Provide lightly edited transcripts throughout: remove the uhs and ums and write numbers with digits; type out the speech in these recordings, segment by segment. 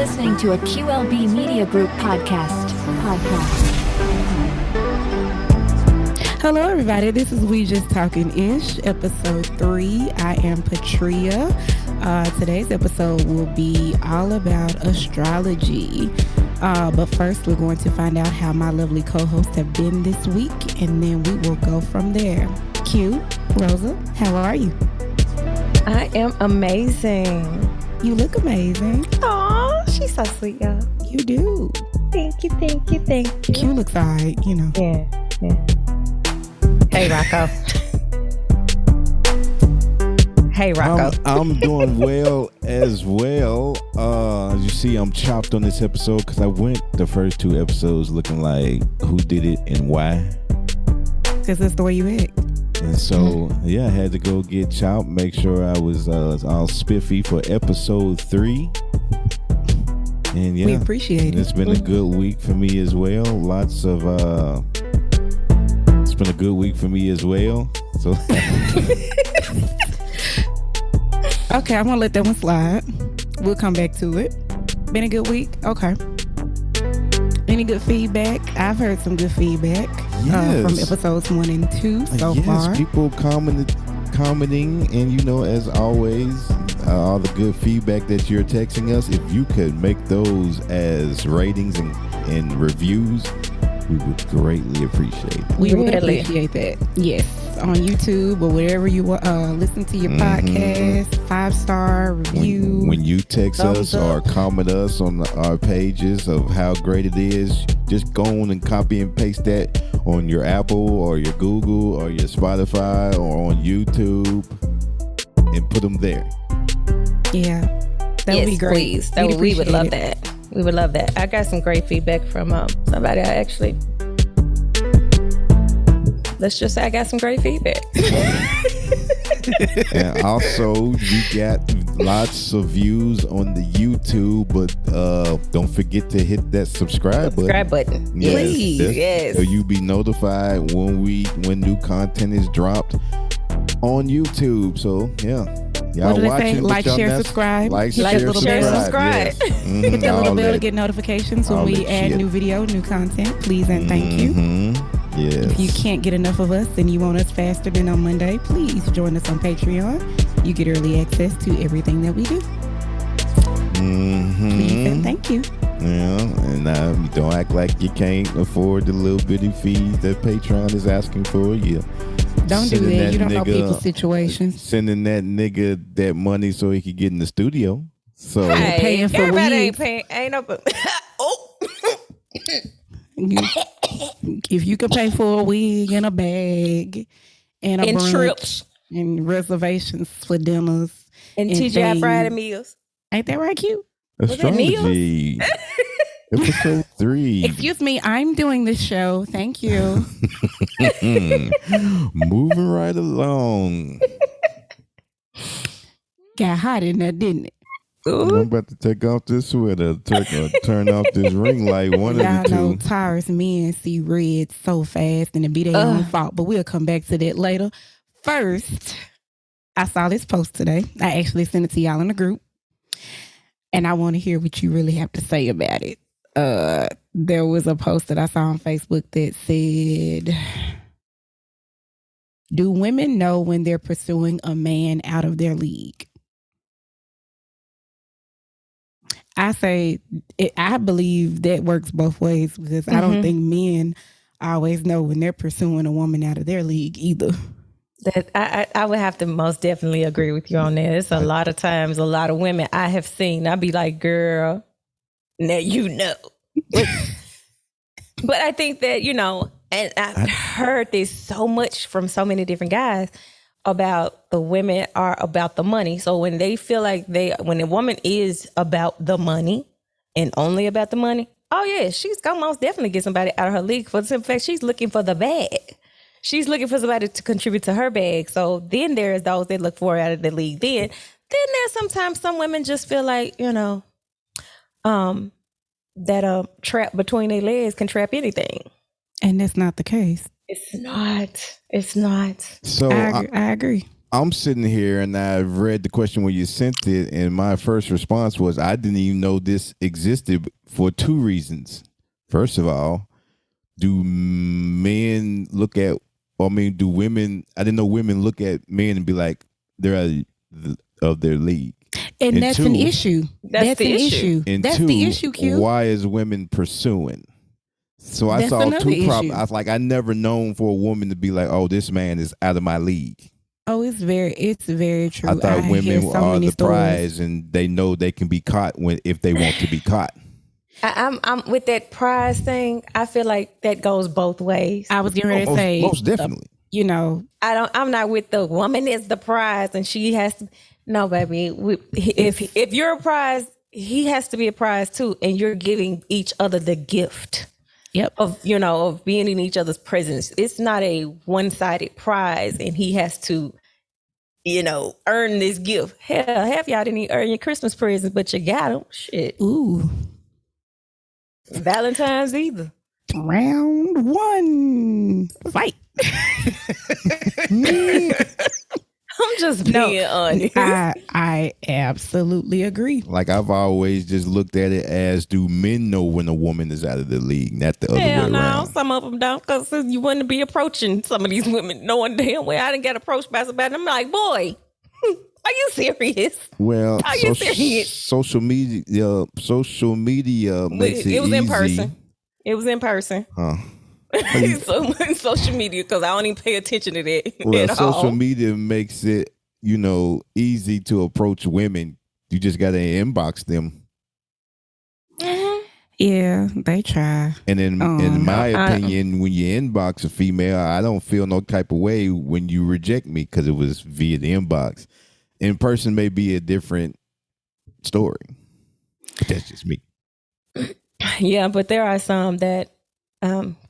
listening to a QLB Media Group podcast. Hello, everybody. This is We Just Talkin Ish, episode 3. I am Patria. Today's episode will be all about astrology. But first, we're going to find out how my lovely co-hosts have been this week, and then we will go from there. Q, Rosa, how are you? I am amazing. You look amazing. Aw, she's so sweet, y'all. You do. Thank you. Q looks all right, you know. Yeah. Hey, Rocco. Hey, Rocco. I'm doing well as well. As you see, I'm chopped on this episode because I went the first 2 episodes looking like who did it and why. Because that's the way you act. And so, I had to go get chopped, make sure I was all spiffy for episode 3. And we appreciate it. It's been a good week for me as well. It's been a good week for me as well. So okay, I'm gonna let that one slide. We'll come back to it. Been a good week? Okay. Any good feedback? I've heard some good feedback from episodes 1 and 2 so far. People commenting, and as always, all the good feedback that you're texting us. If you could make those as ratings and reviews, we would greatly appreciate it. We would appreciate that. Yes, on YouTube or wherever you listen to your podcast. 5-star review. When you text us or comment us on our pages of how great it is, just go on and copy and paste that on your Apple or your Google or your Spotify or on YouTube and put them there. Yeah, that would be great. Please. We would love that. We would love that. I got some great feedback from somebody let's just say I got some great feedback. And also, you got lots of views on the YouTube, but don't forget to hit that subscribe button. Yes. Please. Yes. So you be notified when new content is dropped on YouTube. So, y'all watching, like, share, subscribe. Like, share, subscribe. Yes. Hit that little bell to get notifications when we add new video, new content. Please and thank you. Yes. If you can't get enough of us and you want us faster than on Monday, please join us on Patreon. You get early access to everything that we do. Please and thank you. Yeah, and don't act like you can't afford the little bitty fees that Patreon is asking for you. Don't do that. You don't know people's situations. Sending that nigga that money so he could get in the studio. So paying for weeds. Ain't no. If you can pay for a wig and a bag and a brunch trips and reservations for dinners and TGI Friday meals, ain't that right, Q? Astrology. Episode 3. Excuse me, I'm doing this show. Thank you. Moving right along. Got hot in there, didn't it? I'm about to take off this sweater, turn off this ring light. One Y'all of the know two. Taurus men see red so fast and it be their own fault, but we'll come back to that later. First, I saw this post today. I actually sent it to y'all in the group, and I want to hear what you really have to say about it. There was a post that I saw on Facebook that said, do women know when they're pursuing a man out of their league? I believe that works both ways because I don't think men always know when they're pursuing a woman out of their league either. That I would have to most definitely agree with you on that. It's a lot of times, a lot of women I have seen, I'd be like, girl, now you know. But I think that, and I've heard this so much from so many different guys about the women are about the money. So when they feel like when a woman is about the money and only about the money, oh yeah, she's gonna most definitely get somebody out of her league for the simple fact she's looking for the bag. She's looking for somebody to contribute to her bag. So then there's those that look for her out of the league. Then there's sometimes some women just feel like, that a trap between their legs can trap anything. And that's not the case. It's not. So I agree. I'm sitting here and I've read the question when you sent it, and my first response was I didn't even know this existed for two reasons. First of all, do men look at, I mean, do women, I didn't know women look at men and be like, they're out of their league. And that's an issue. That's the issue. And That's two, the issue, Q. why is women pursuing? So I That's saw another two problems. issue. I was like, I never known for a woman to be like, oh, this man is out of my league. Oh, it's very true. I thought hear women so are many the stories. prize, and they know they can be caught if they want to be caught. I'm with that prize thing. I feel like that goes both ways. I was getting ready to say, Most definitely. you know, I'm not with the woman is the prize and she has to. No, baby. If you're a prize, he has to be a prize too, and you're giving each other the gift. yep. Of being in each other's presence. It's not a one-sided prize, and he has to, earn this gift. Hell, half y'all didn't even earn your Christmas presents, but you got them. Shit, Ooh, Valentine's either. round one, fight. I'm just being honest. I absolutely agree. Like I've always just looked at it as, do men know when a woman is out of the league, not the other Hell way no, around. some of them don't, because you wouldn't be approaching some of these women knowing damn well I didn't get approached by somebody. I'm like, boy, are you serious? Well, Are you serious? social media makes it It was in easy. person. It was in person. Huh. So social media, because I don't even pay attention to that Well, at all. social media makes it, easy to approach women. You just got to inbox them. Yeah, they try. And in my opinion, when you inbox a female, I don't feel no type of way when you reject me because it was via the inbox. In person may be a different story. But that's just me. Yeah, but there are some that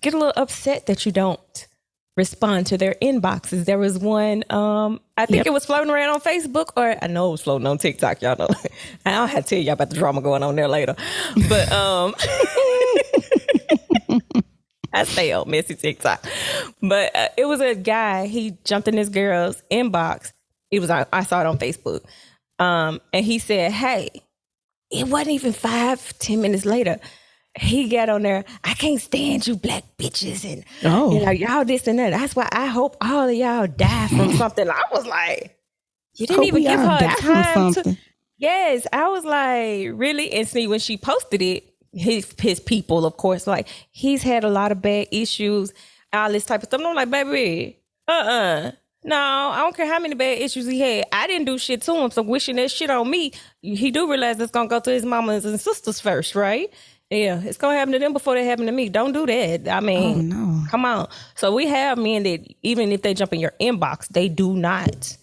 get a little upset that you don't respond to their inboxes. There was one, I think it was floating around on Facebook, or I know it was floating on TikTok. Y'all know. I don't have to tell y'all about the drama going on there later. But I stay on messy TikTok. But it was a guy, he jumped in this girl's inbox. I saw it on Facebook. And he said, hey, it wasn't even 5-10 minutes later. He got on there, I can't stand you black bitches, and y'all this and that. That's why I hope all of y'all die from something. I was like, you didn't even give her time to. Yes, I was like, really? And see, when she posted it, his people, of course, like, he's had a lot of bad issues, all this type of stuff. And I'm like, baby, no, I don't care how many bad issues he had. I didn't do shit to him, so wishing that shit on me, he do realize it's gonna go to his mamas and sisters first, right? Yeah, it's gonna happen to them before they happen to me. Don't do that. I mean, come on. So we have men that even if they jump in your inbox, they do not.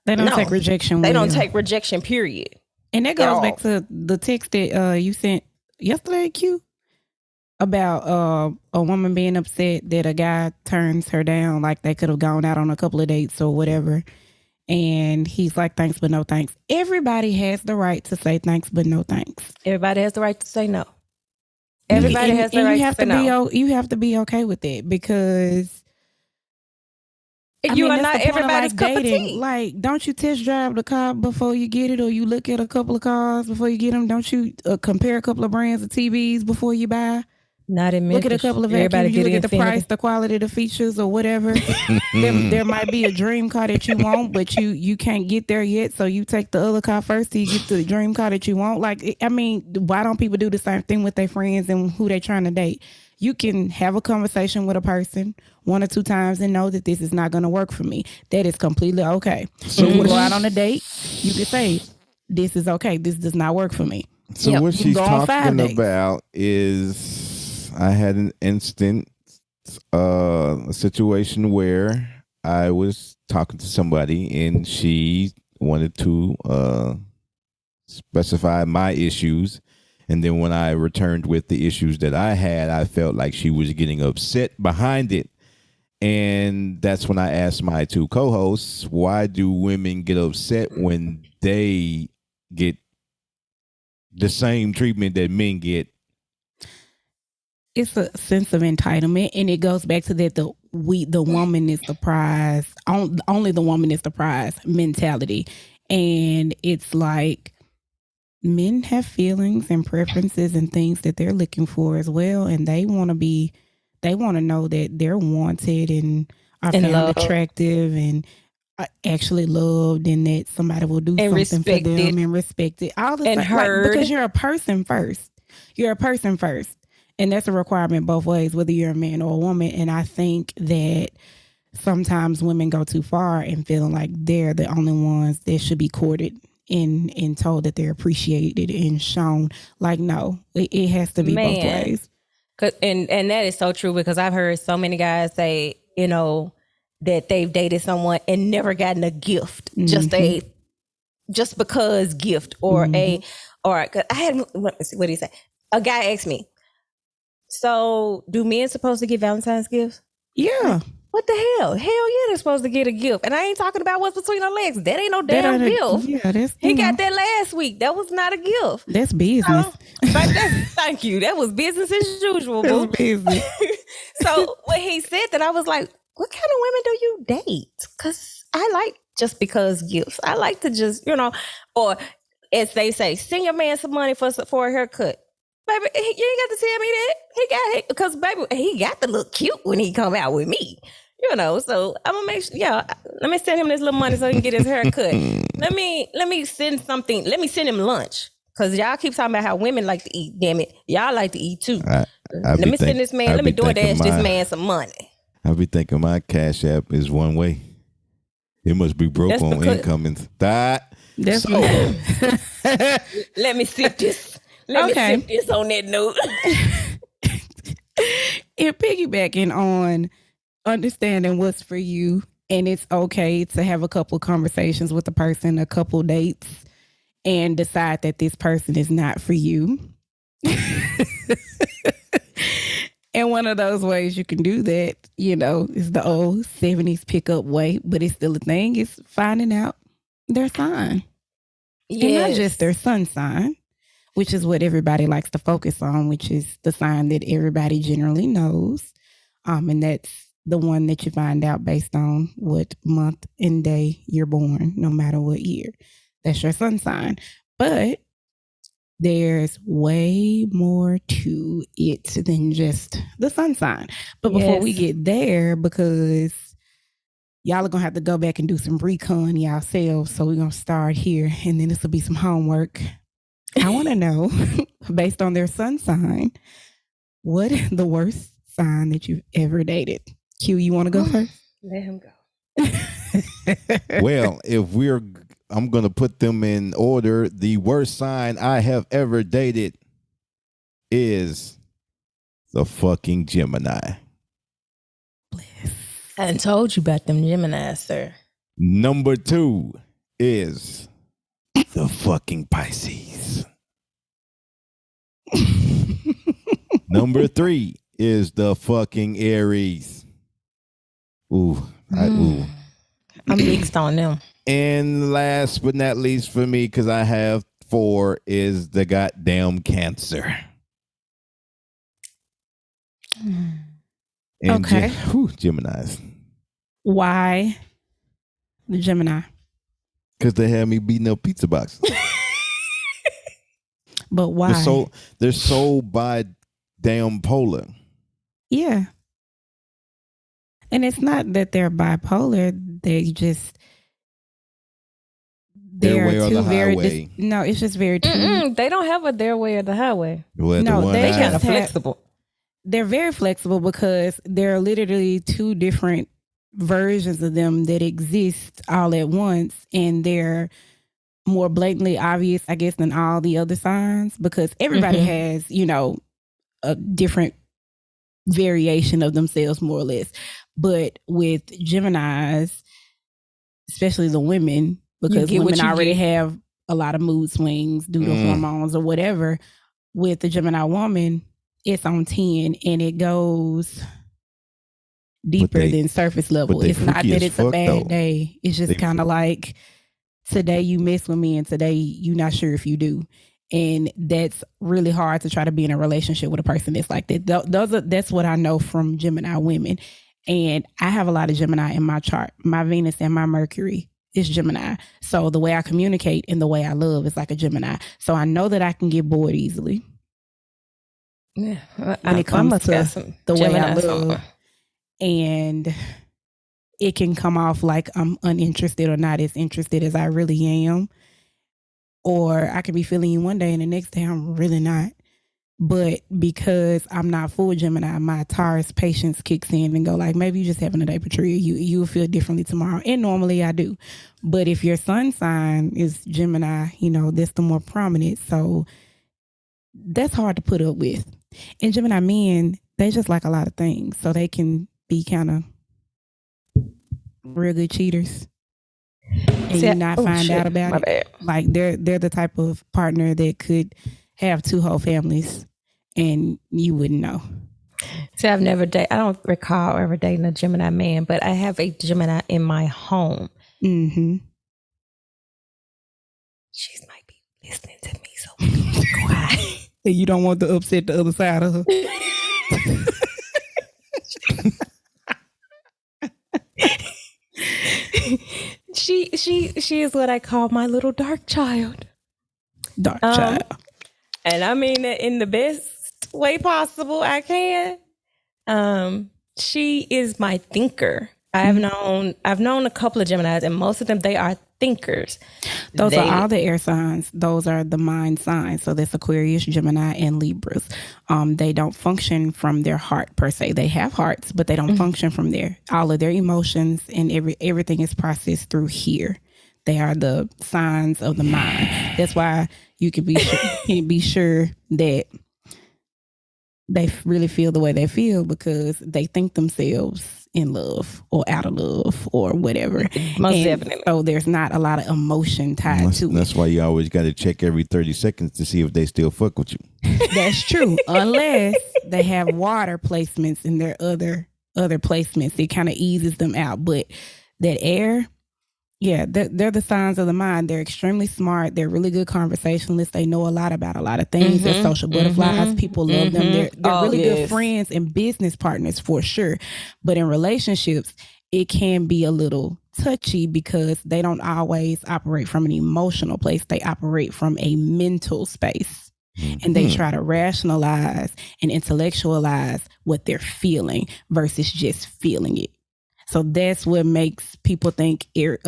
They don't take rejection. They don't take rejection, period. And that goes back to the text that you sent yesterday, Q, about a woman being upset that a guy turns her down, like they could have gone out on a couple of dates or whatever. And he's like, thanks, but no thanks. Everybody has the right to say thanks, but no thanks. Everybody has the right to say no. Everybody has the right to say no. You have to be okay with that, because you are not everybody's cup of tea. Like, don't you test drive the car before you get it, or you look at a couple of cars before you get them? Don't you compare a couple of brands of TVs before you buy? Not in Look at a couple of vacuums. You look at the price, the quality, the features, or whatever. there might be a dream car that you want, but you can't get there yet. So you take the other car first till you get to the dream car that you want. Like, I mean, why don't people do the same thing with their friends and who they trying to date? You can have a conversation with a person 1 or 2 times and know that this is not going to work for me. That is completely okay. So you go out on a date, you can say, this is okay. This does not work for me. So what she's talking about is, I had an a situation where I was talking to somebody and she wanted to specify my issues. And then when I returned with the issues that I had, I felt like she was getting upset behind it. And that's when I asked my 2 co-hosts, why do women get upset when they get the same treatment that men get? It's a sense of entitlement, and it goes back to that the woman is the prize. Only the woman is the prize mentality, and it's like men have feelings and preferences and things that they're looking for as well, and they want to know that they're wanted and are And found love. attractive and actually loved, and that somebody will do And something for respected. them and respect it. All the And time, like, heard. because you're a person first. You're a person first. And that's a requirement both ways, whether you're a man or a woman. And I think that sometimes women go too far and feeling like they're the only ones that should be courted and told that they're appreciated and shown. Like, no, it has to be both Man. ways. And that is so true, because I've heard so many guys say, you know, that they've dated someone and never gotten a gift, just because gift, or I had, what did he say? A guy asked me, so do men supposed to get Valentine's gifts? Yeah. What the hell? Hell yeah, they're supposed to get a gift. And I ain't talking about what's between our legs. That ain't no damn gift. Yeah, that's, he got that last week. That was not a gift. That's business. Thank you. That was business as usual, boo. That's business. So when he said that, I was like, what kind of women do you date? Because I like just because gifts. I like to just, or as they say, send your man some money for a haircut. Baby, you ain't got to tell me that. He got it because, baby, he got to look cute when he come out with me. So I'm gonna make sure. Yeah, let me send him this little money so he can get his hair cut. let me send something. Let me send him lunch, because y'all keep talking about how women like to eat. Damn it, y'all like to eat too. Let me send this man. Let me DoorDash this man some money. I be thinking my Cash App is one way. It must be broke That's on because- incoming. That. That's So, Let me sip this. Let me sip this on that note. And piggybacking on understanding what's for you, and it's okay to have a couple conversations with a person, a couple dates, and decide that this person is not for you. And one of those ways you can do that, is the old 70s pickup way, but it's still a thing, is finding out their sign. Yes. And not just their sun sign, which is what everybody likes to focus on, which is the sign that everybody generally knows. And that's the one that you find out based on what month and day you're born, no matter what year. That's your sun sign. But there's way more to it than just the sun sign. But before we get there, because y'all are going to have to go back and do some recon yourselves, so we're going to start here, and then this will be some homework. I want to know, based on their sun sign, what is the worst sign that you've ever dated? Q, you want to go first? Let him go. well, I'm going to put them in order. The worst sign I have ever dated is the fucking Gemini. I told you about them Geminis, sir. Number 2 is the fucking Pisces. Number 3 is the fucking Aries. Ooh. I'm mixed on them. And last but not least for me, because I have 4, is the goddamn Cancer. And Okay. Geminis. Why the Gemini? Because they had me beating up pizza boxes. But why? They're so by damn polar. Yeah. And it's not that they're bipolar. They just... Their way or the highway. No, it's just very true. They don't have a their way or the highway. Well, No, they Kind just of flexible. They're very flexible because there are literally 2 different versions of them that exist all at once, and they're more blatantly obvious, I guess, than all the other signs, because everybody has, a different variation of themselves, more or less. But with Geminis, especially the women, because women already have a lot of mood swings due to hormones or whatever, with the Gemini woman, it's on 10 and it goes deeper than surface level. It's not that it's a bad day. It's just kind of like, today you mess with me and today you're not sure if you do. And that's really hard to try to be in a relationship with a person that's like that. That's what I know from Gemini women. And I have a lot of Gemini in my chart. My Venus and my Mercury is Gemini. So the way I communicate and the way I love is like a Gemini. So I know that I can get bored easily. Yeah, when it comes to the way I love. somewhere. And it can come off like I'm uninterested or not as interested as I really am. Or I could be feeling you one day and the next day I'm really not. But because I'm not full Gemini, my Taurus patience kicks in and go like, maybe you just having a day, Patria. You'll feel differently tomorrow. And normally I do. But if your sun sign is Gemini, that's the more prominent. So that's hard to put up with. And Gemini men, they just like a lot of things. So they can be kind of real good cheaters. And you not find out about it. Like they're the type of partner that could have two whole families and you wouldn't know. See, I don't recall ever dating a Gemini man, but I have a Gemini in my home. Mm-hmm. She might be listening to me, so be quiet. And you don't want to upset the other side of her. She is what I call my little dark child. Dark child. And I mean it in the best way possible I can. She is my thinker. I've known a couple of Geminis, and most of them, they are thinkers. Those are all the air signs. Those are the mind signs. So that's Aquarius, Gemini, and Libras. They don't function from their heart per se. They have hearts, but they don't function from there. All of their emotions and everything is processed through here. They are the signs of the mind. That's why you can be sure that they really feel the way they feel because they think themselves in love or out of love or whatever. Most definitely. So there's not a lot of emotion tied to it. That's why you always got to check every 30 seconds to see if they still fuck with you. That's true. Unless they have water placements in their other placements. It kind of eases them out. But that air, yeah, they're the signs of the mind. They're extremely smart. They're really good conversationalists. They know a lot about a lot of things. They're social butterflies. People love them. They're really good friends and business partners for sure. But in relationships, it can be a little touchy because they don't always operate from an emotional place. They operate from a mental space. And they try to rationalize and intellectualize what they're feeling versus just feeling it. So that's what makes people think air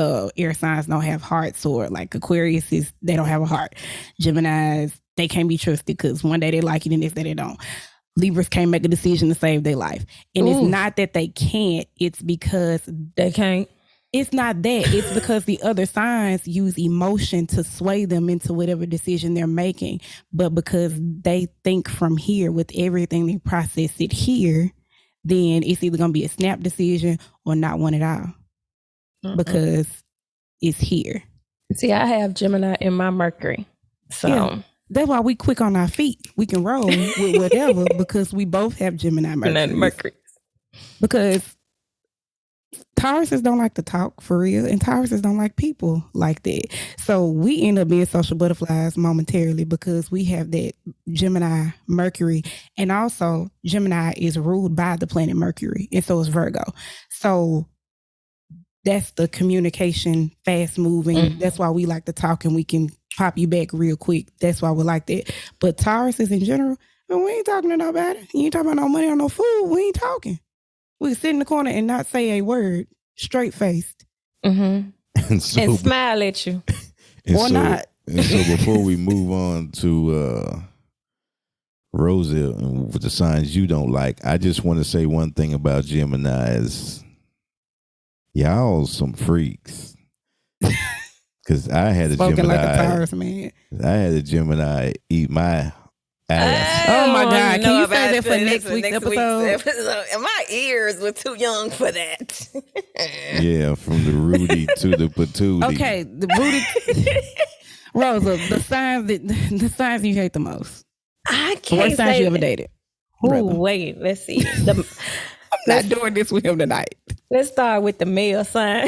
signs don't have hearts, or like Aquarius they don't have a heart. Geminis, they can't be trusted because one day they like you and the next day they don't. Libras can't make a decision to save their life. And it's not that they can't, it's because they can't. It's not that. It's because the other signs use emotion to sway them into whatever decision they're making. But because they think from here with everything, they process it here, then it's either going to be a snap decision or not one at all because it's here. See, I have Gemini in my Mercury. So yeah, that's why we quick on our feet. We can roll with whatever because we both have Gemini Mercury. Because Tauruses don't like to talk for real, and Tauruses don't like people like that. So we end up being social butterflies momentarily because we have that Gemini Mercury, and also Gemini is ruled by the planet Mercury, and so is Virgo. So that's the communication, fast moving. That's why we like to talk, and we can pop you back real quick. That's why we like that. But Tauruses in general, we ain't talking to nobody. You ain't talking about no money or no food. We ain't talking. We sit in the corner and not say a word, straight faced. And smile at you. Or not. And so before we move on to Rosa and with the signs you don't like, I just want to say one thing about Gemini is y'all some freaks. Because I had a Spoken Gemini. like a Taurus, man. I had a Gemini eat my ass. Oh my God. Can you say that for next week's episode? My ears were too young for that. Yeah, from the Rudy to the patootie. Okay, the Rudy. Rosa, the signs you hate the most. I can't What signs say you ever dated? Oh, wait, let's see. I'm not doing this with him tonight. Let's start with the male sign.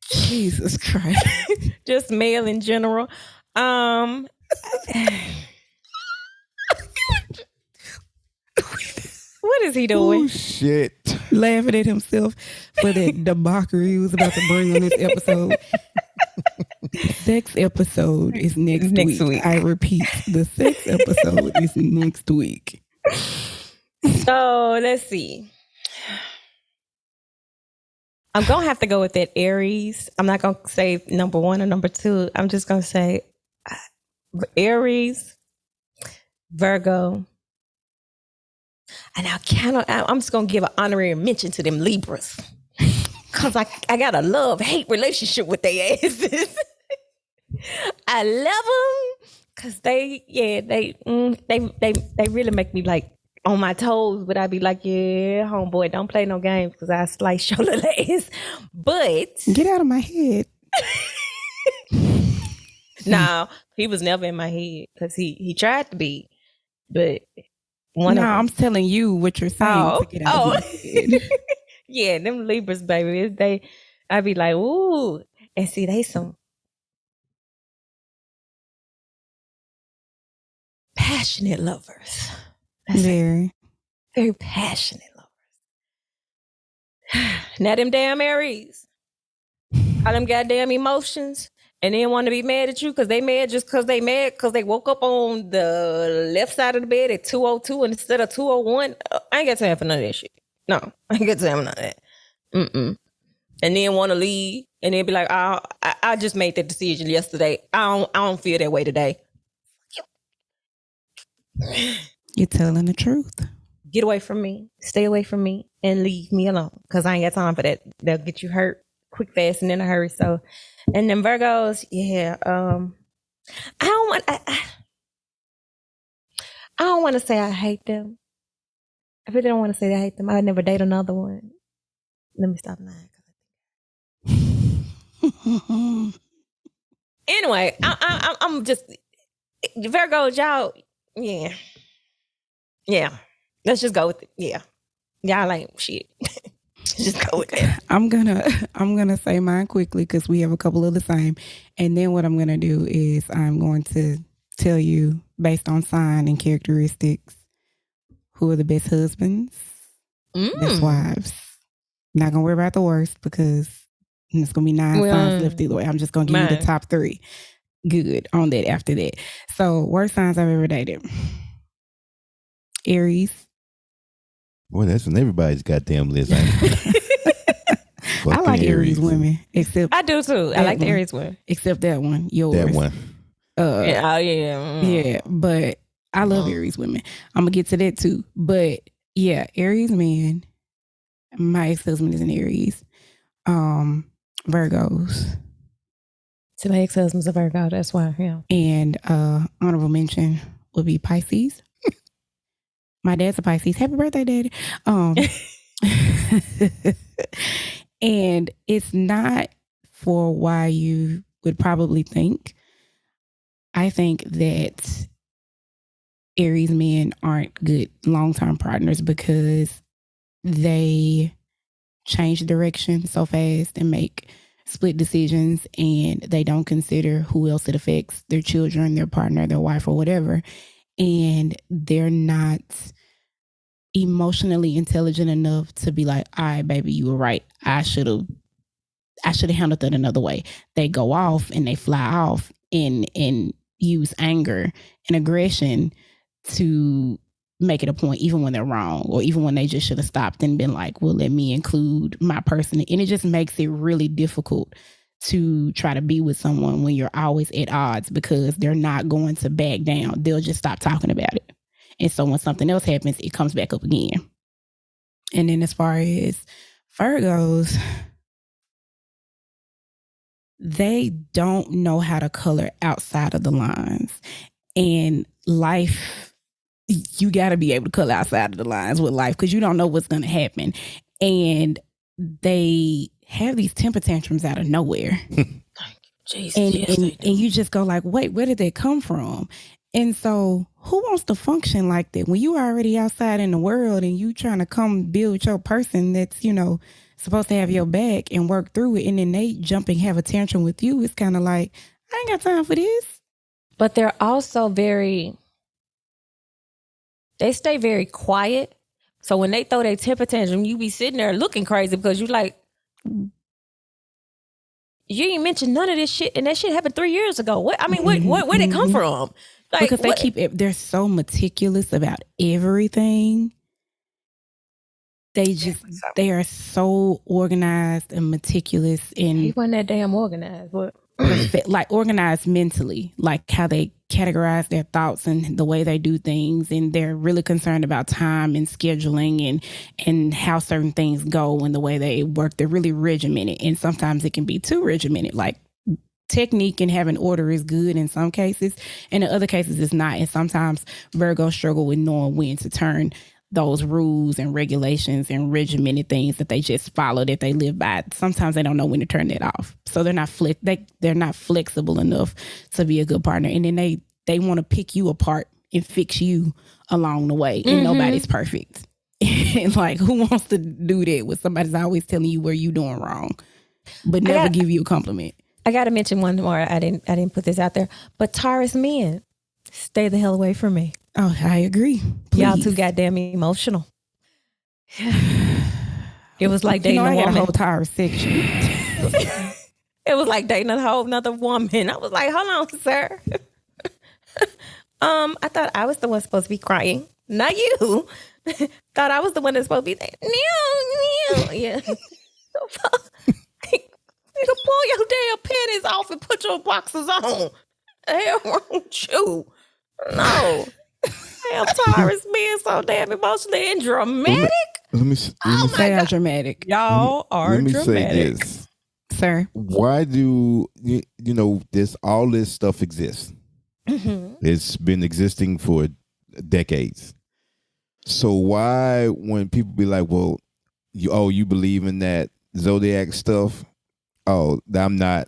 Jesus Christ. Just male in general. What is he Oh doing? shit! Laughing at himself for that debauchery he was about to bring on this episode. The sex episode is next week. I repeat, the sex episode is next week. So let's see. I'm going to have to go with that Aries. I'm not going to say number 1 or number 2. I'm just going to say Aries, Virgo. And I'm just going to give an honorary mention to them Libras. Because I got a love-hate relationship with their asses. I love them because they really make me like on my toes, but I'd be like, yeah, homeboy, don't play no games because I slice your little ass. But get out of my head. No, he was never in my head because he tried to be, but I'm telling you what you're saying. To get out of my head. Yeah, them Libras, baby, I'd be like, ooh, and see, they some passionate lovers. Very passionate lovers. Now them damn Aries. All them goddamn emotions. And then want to be mad at you because they mad just because they mad because they woke up on the left side of the bed at 2:02 instead of 2:01. I ain't got time for none of that shit. No, I ain't got time for none of that. And then want to leave and then be like, I just made that decision yesterday. I don't feel that way today. You're telling the truth. Get away from me. Stay away from me and leave me alone because I ain't got time for that. They'll get you hurt quick, fast, and in a hurry. So, and then Virgos, yeah. I don't want to say I hate them. I really don't want to say I hate them. I'd never date another one. Let me stop lying. Anyway, I'm just Virgos, y'all. Yeah. Let's just go with it. Yeah, y'all ain't shit. Just go with it. I'm gonna say mine quickly because we have a couple of the same, and then what I'm gonna do is I'm going to tell you based on sign and characteristics who are the best husbands, best wives. Not gonna worry about the worst because it's gonna be 9 signs left either way. I'm just gonna give you the top 3. Good on that after that. So worst signs I've ever dated: Aries. Boy, that's on everybody's goddamn list. I like Aries women, except I do too. I like the Aries women, except that one. Yours. That one. Yeah, but I love Aries women. I'm gonna get to that too. But yeah, Aries men. My ex-husband is an Aries. Virgos. So my ex-husband's a Virgo. That's why. Yeah. And honorable mention would be Pisces. My dad's a Pisces. Happy birthday, Daddy. And it's not for why you would probably think. I think that Aries men aren't good long-term partners because they change direction so fast and make split decisions, and they don't consider who else it affects, their children, their partner, their wife, or whatever. And they're not emotionally intelligent enough to be like, all right, baby, you were right. I should have handled that another way. They go off and they fly off and use anger and aggression to make it a point, even when they're wrong, or even when they just should have stopped and been like, well, let me include my person. And it just makes it really difficult to try to be with someone when you're always at odds because they're not going to back down. They'll just stop talking about it. And so when something else happens, it comes back up again. And then as far as Virgos, they don't know how to color outside of the lines. And life, you got to be able to color outside of the lines with life because you don't know what's going to happen. And they have these temper tantrums out of nowhere. Jesus, and you just go like, wait, where did that come from? And so who wants to function like that when you already outside in the world and you trying to come build your person that's, you know, supposed to have your back and work through it, and then they jump and have a tantrum with you? It's kind of like, I ain't got time for this. But they're also they stay very quiet. So when they throw their temper tantrum, you be sitting there looking crazy because you like, you ain't mentioned none of this shit, and that shit happened 3 years ago. Where'd it come from? Like, because they're so meticulous about everything. They are so organized and meticulous he wasn't that damn organized. What? like organized mentally, like how they categorize their thoughts and the way they do things, and they're really concerned about time and scheduling and how certain things go and the way they work. They're really regimented, and sometimes it can be too regimented. Like technique and having order is good in some cases, and in other cases it's not. And sometimes Virgos struggle with knowing when to turn those rules and regulations and regimented things that they just follow, that they live by. Sometimes they don't know when to turn that off. So they're not flexible enough to be a good partner. And then they want to pick you apart and fix you along the way. And nobody's perfect. And like, who wants to do that when somebody's always telling you where you doing wrong, but never give you a compliment? I got to mention one more. I didn't put this out there, but Taurus men, stay the hell away from me. Oh, I agree. Please. Y'all too goddamn emotional. It was like dating a woman. I got a whole Taurus section. It was like dating a whole nother woman. I was like, hold on, sir. I thought I was the one supposed to be crying, not you. Thought I was the one that's supposed to be there. Yeah. You pull your damn panties off and put your boxers on. Hell wrong with you. No. Damn Taurus being so damn emotional and dramatic. Let me say how dramatic. Y'all are dramatic. Let me say this. Sir. Why do all this stuff exists? Mm-hmm. It's been existing for decades. So why, when people be like, well, you believe in that zodiac stuff? Oh, I'm not.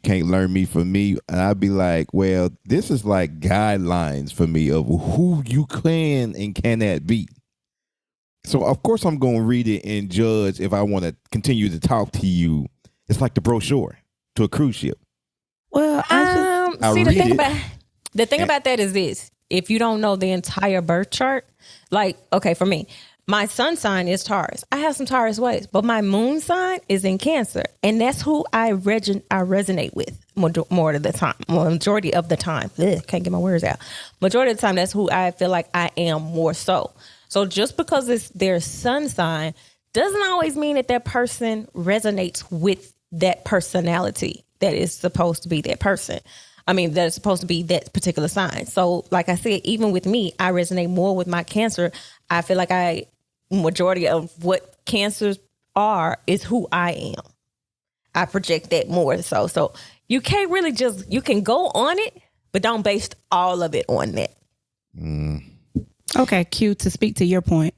Can't learn me from me. And I'd be like, well, this is like guidelines for me of who you can and cannot be. So of course I'm going to read it and judge if I want to continue to talk to you. It's like the brochure to a cruise ship. Well, the thing about that is this: if you don't know the entire birth chart, like, okay, for me, my sun sign is Taurus. I have some Taurus ways, but my moon sign is in Cancer, and that's who I resonate with more of the time. Majority of the time, can't get my words out. Majority of the time, that's who I feel like I am more so. So just because it's their sun sign doesn't always mean that person resonates with that personality that is supposed to be that person. I mean, that is supposed to be that particular sign. So like I said, even with me, I resonate more with my Cancer. I feel like majority of what Cancers are is who I am. I project that more so. So you can't really you can go on it, but don't base all of it on that. Okay, Q, to speak to your point,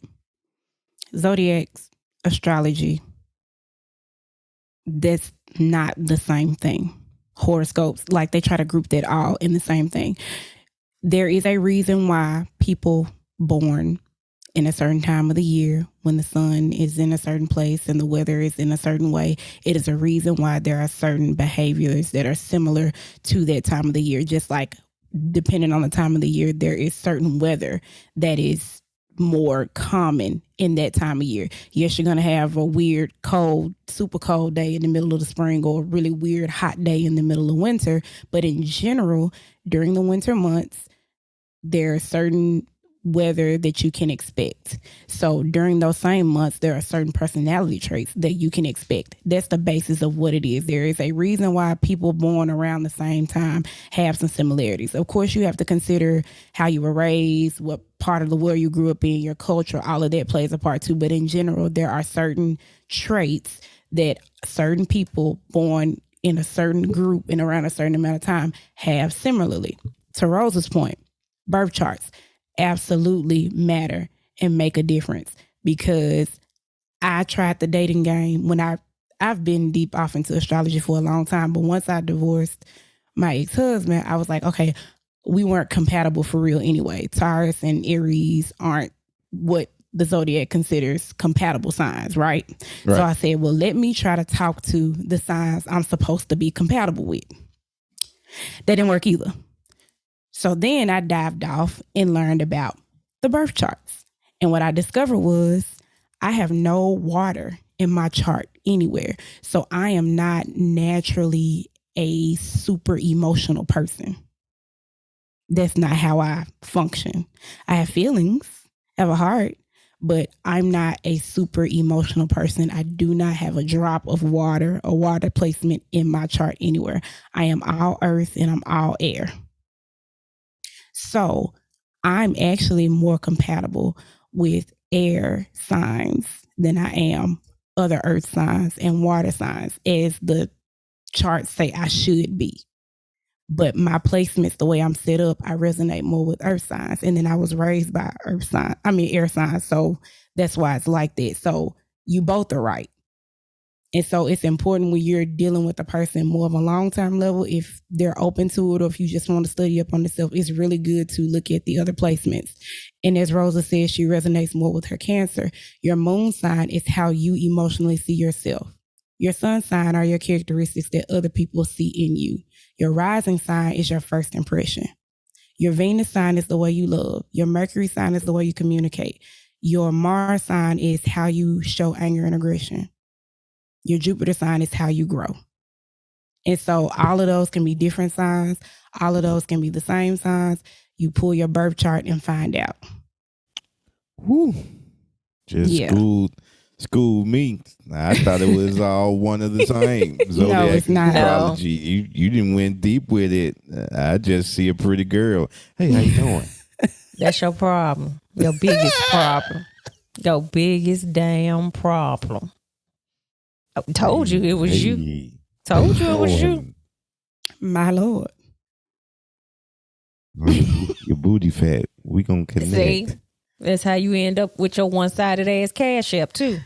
zodiacs, astrology, that's not the same thing. Horoscopes, like they try to group that all in the same thing. There is a reason why people born in a certain time of the year, when the sun is in a certain place and the weather is in a certain way, it is a reason why there are certain behaviors that are similar to that time of the year. Just like depending on the time of the year, there is certain weather that is more common in that time of year. Yes, you're going to have a weird, cold, super cold day in the middle of the spring, or a really weird hot day in the middle of winter. But in general, during the winter months, there are certain weather that you can expect. So during those same months, there are certain personality traits that you can expect. That's the basis of what it is. There is a reason why people born around the same time have some similarities. Of course, you have to consider how you were raised, what part of the world you grew up in, your culture, all of that plays a part too. But in general, there are certain traits that certain people born in a certain group and around a certain amount of time have similarly. To Rose's point, birth charts absolutely matter and make a difference, because I tried the dating game when I've been deep off into astrology for a long time, but once I divorced my ex-husband, I was like, okay, we weren't compatible for real anyway. Taurus and Aries aren't what the zodiac considers compatible signs, right? So I said, well, let me try to talk to the signs I'm supposed to be compatible with. That didn't work either. So then I dived off and learned about the birth charts. And what I discovered was I have no water in my chart anywhere. So I am not naturally a super emotional person. That's not how I function. I have feelings, I have a heart, but I'm not a super emotional person. I do not have a drop of water or water placement in my chart anywhere. I am all earth and I'm all air. So I'm actually more compatible with air signs than I am other earth signs and water signs, as the charts say I should be. But my placements, the way I'm set up, I resonate more with earth signs. And then I was raised by air signs. So that's why it's like that. So you both are right. And so it's important when you're dealing with a person more of a long-term level, if they're open to it or if you just want to study up on yourself, it's really good to look at the other placements. And as Rosa says, she resonates more with her Cancer. Your moon sign is how you emotionally see yourself. Your sun sign are your characteristics that other people see in you. Your rising sign is your first impression. Your Venus sign is the way you love. Your Mercury sign is the way you communicate. Your Mars sign is how you show anger and aggression. Your Jupiter sign is how you grow. And so all of those can be different signs. All of those can be the same signs. You pull your birth chart and find out. Woo. Just school me. I thought it was all one of the same. No, it's not. Astrology. You didn't went deep with it. I just see a pretty girl. Hey, how you doing? That's your problem. Your biggest problem. Your biggest damn problem. I told you it was you. Told you it was you. My Lord. Your booty fat. We gonna connect. See, that's how you end up with your one-sided ass cash app too.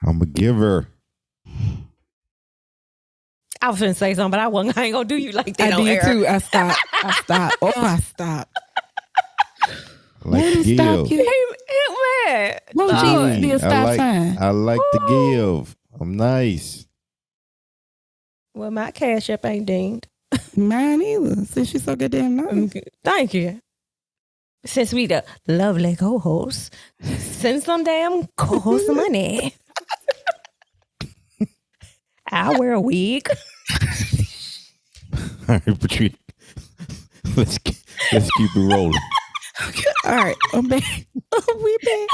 I'm a giver. I was gonna say something, but I ain't gonna do you like that. I did too. I stopped. Oh, I stopped. Like to give. Man. Won't Jesus be a stop sign? I like to give. I'm nice. Well, my cash app ain't dinged. Mine either. Since she's so goddamn nice. Thank you. Since we the lovely co-hosts, send some damn co-host money. I'll wear a wig. All right, Patria. Let's keep it rolling. Okay. All right, I'm back. We back.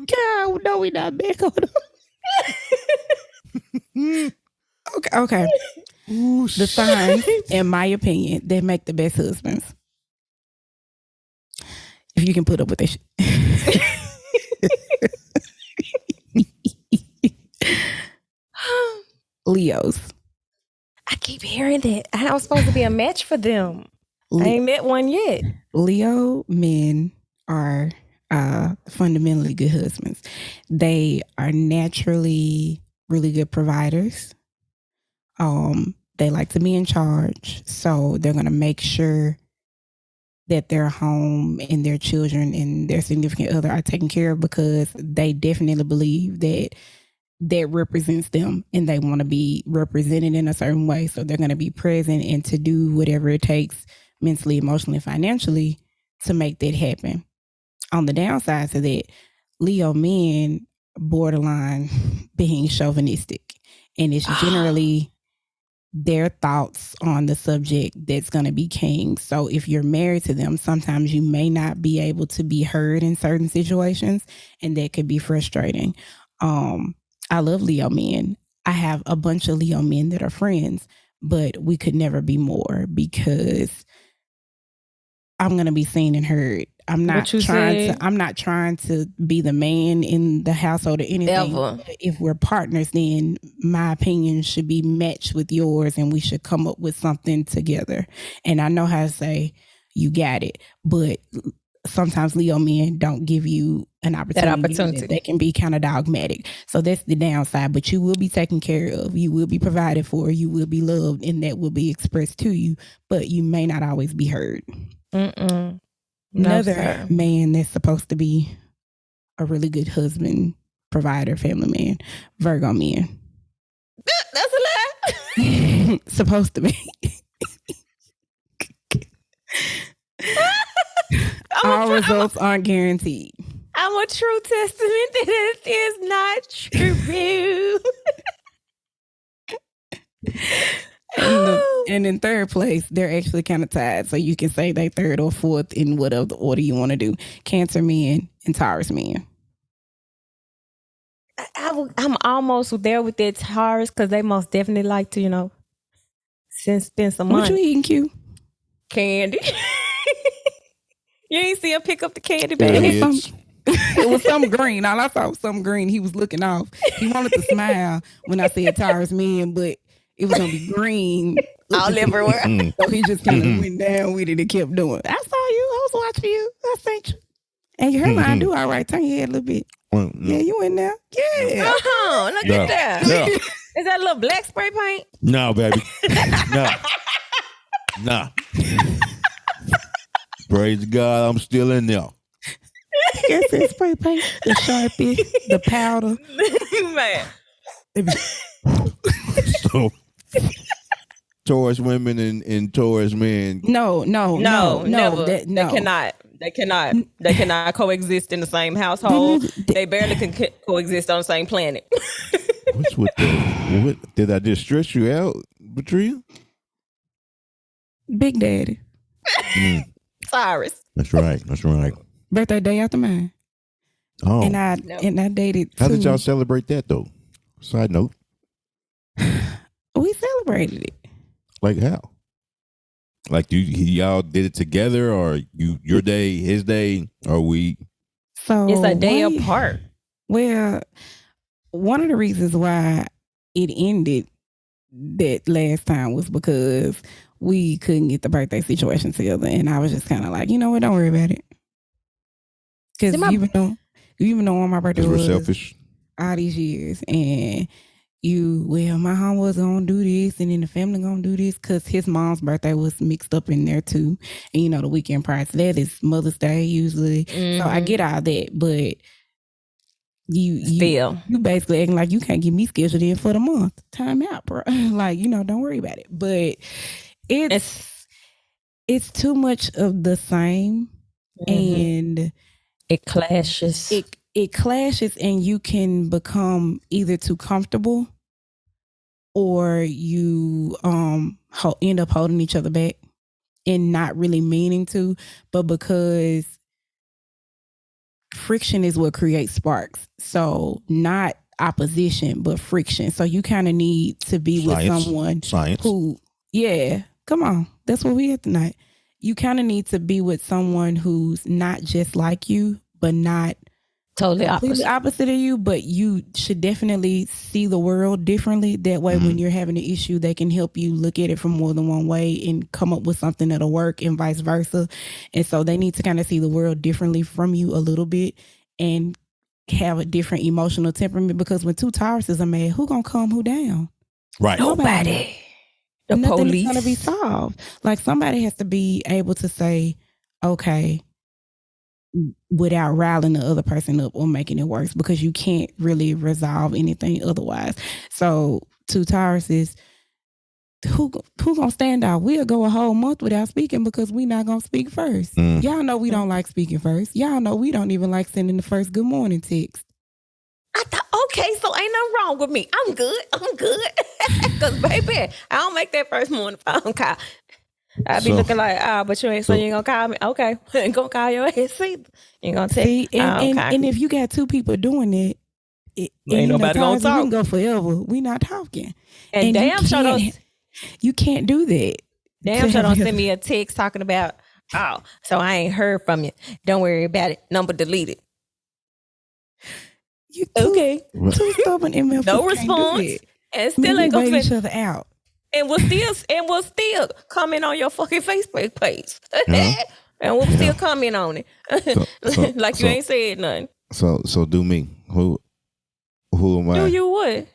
God, no, we not back. Hold on. Okay. Ooh, the signs, in my opinion, that make the best husbands. If you can put up with this shit. Leos. I keep hearing that. I was supposed to be a match for them. I ain't met one yet. Leo men are fundamentally good husbands. They are naturally really good providers. They like to be in charge, so they're going to make sure that their home and their children and their significant other are taken care of, because they definitely believe that represents them and they want to be represented in a certain way. So they're going to be present and to do whatever it takes mentally, emotionally, financially to make that happen. On the downside to that, Leo men borderline being chauvinistic, and it's generally their thoughts on the subject that's going to be king. So if you're married to them, sometimes you may not be able to be heard in certain situations, and that could be frustrating. I love Leo men. I have a bunch of Leo men that are friends, but we could never be more, because I'm going to be seen and heard. I'm not trying to be the man in the household or anything. Ever. If we're partners, then my opinion should be matched with yours and we should come up with something together. And I know how to say, you got it. But sometimes Leo men don't give you an opportunity. They can be kind of dogmatic. So that's the downside. But you will be taken care of. You will be provided for. You will be loved, and that will be expressed to you. But you may not always be heard. Another man that's supposed to be a really good husband, provider, family man, Virgo men. That's a lie. Supposed to be. all results aren't guaranteed. I'm a true testament that it is not true. And in third place, they're actually kind of tied. So you can say they third or fourth in whatever the order you want to do. Cancer men and Taurus men. I'm almost there with that Taurus because they most definitely like to, spend some What you money. eating, Q? Candy. You ain't see him pick up the candy There bag. it is. It was something green. All I saw was something green. He was looking off. He wanted to smile when I said Taurus men, but it was going to be green All everywhere. So he just kind of went down with it and kept doing. I saw you. I was watching you. I sent you. And your hairline do all right. Turn your head a little bit. Yeah, you in there. Yeah. Look at that. Yeah. Is that a little black spray paint? No, baby. No. Praise God, I'm still in there. Yes, it's spray paint, the Sharpie, the powder. Man. So, Taurus women and Taurus men. No, never. No. They cannot coexist in the same household. They barely can coexist on the same planet. What's with that? What did I just stress you out, Patria? Big Daddy. Cyrus. That's right. Birthday day after mine. Oh, And I dated. how did two. y'all celebrate that though? Side note, We celebrated it. like how? Like y'all did it together, or your day, his day, or we? So It's a day apart. Well, one of the reasons why it ended that last time was because we couldn't get the birthday situation together, and I was just kind of like, you know what, don't worry about it. Because even though on my birthday We're was selfish. all these years, and my home was gonna do this, and then the family gonna do this, because his mom's birthday was mixed up in there too, and the weekend prior to that is Mother's Day usually. Mm-hmm. So I get all that, but Still. you basically acting like you can't get me scheduled in for the month. Time out, bro. Like, don't worry about it. But it's too much of the same, and it clashes. It clashes, and you can become either too comfortable, or you end up holding each other back and not really meaning to, but because friction is what creates sparks. So not opposition, but friction. So you kind of need to be with someone who, come on, that's what we had tonight. You kind of need to be with someone who's not just like you, but not totally opposite of you, but you should definitely see the world differently. That way, when you're having an issue, they can help you look at it from more than one way and come up with something that'll work, and vice versa. And so they need to kind of see the world differently from you a little bit and have a different emotional temperament, because when two Tauruses are mad, who gonna calm who down? Right. Nobody. The Nothing police. is gonna be solved. Like, somebody has to be able to say, okay, without riling the other person up or making it worse, because you can't really resolve anything otherwise. So two Tauruses, who gonna stand out? We'll go a whole month without speaking because we not gonna speak first. Y'all know we don't like speaking first. Y'all know we don't even like sending the first good morning text. I thought, okay, so ain't nothing wrong with me. I'm good. Because, baby, I don't make that first morning phone call. I be looking like, but you ain't gonna call me. Okay, ain't gonna call your ass either. You ain't gonna text. See, and if you got two people doing it, ain't nobody gonna talk. We can go forever. We not talking. And damn sure don't. You can't do that. Damn sure don't send me a text talking about, so I ain't heard from you. Don't worry about it. Number deleted. You too stubborn MF. No response, and still ain't gonna wait each other out. And we'll still comment on your fucking Facebook page. And we'll still comment on it. Like you ain't said nothing. So do me. Who am I? Do you what?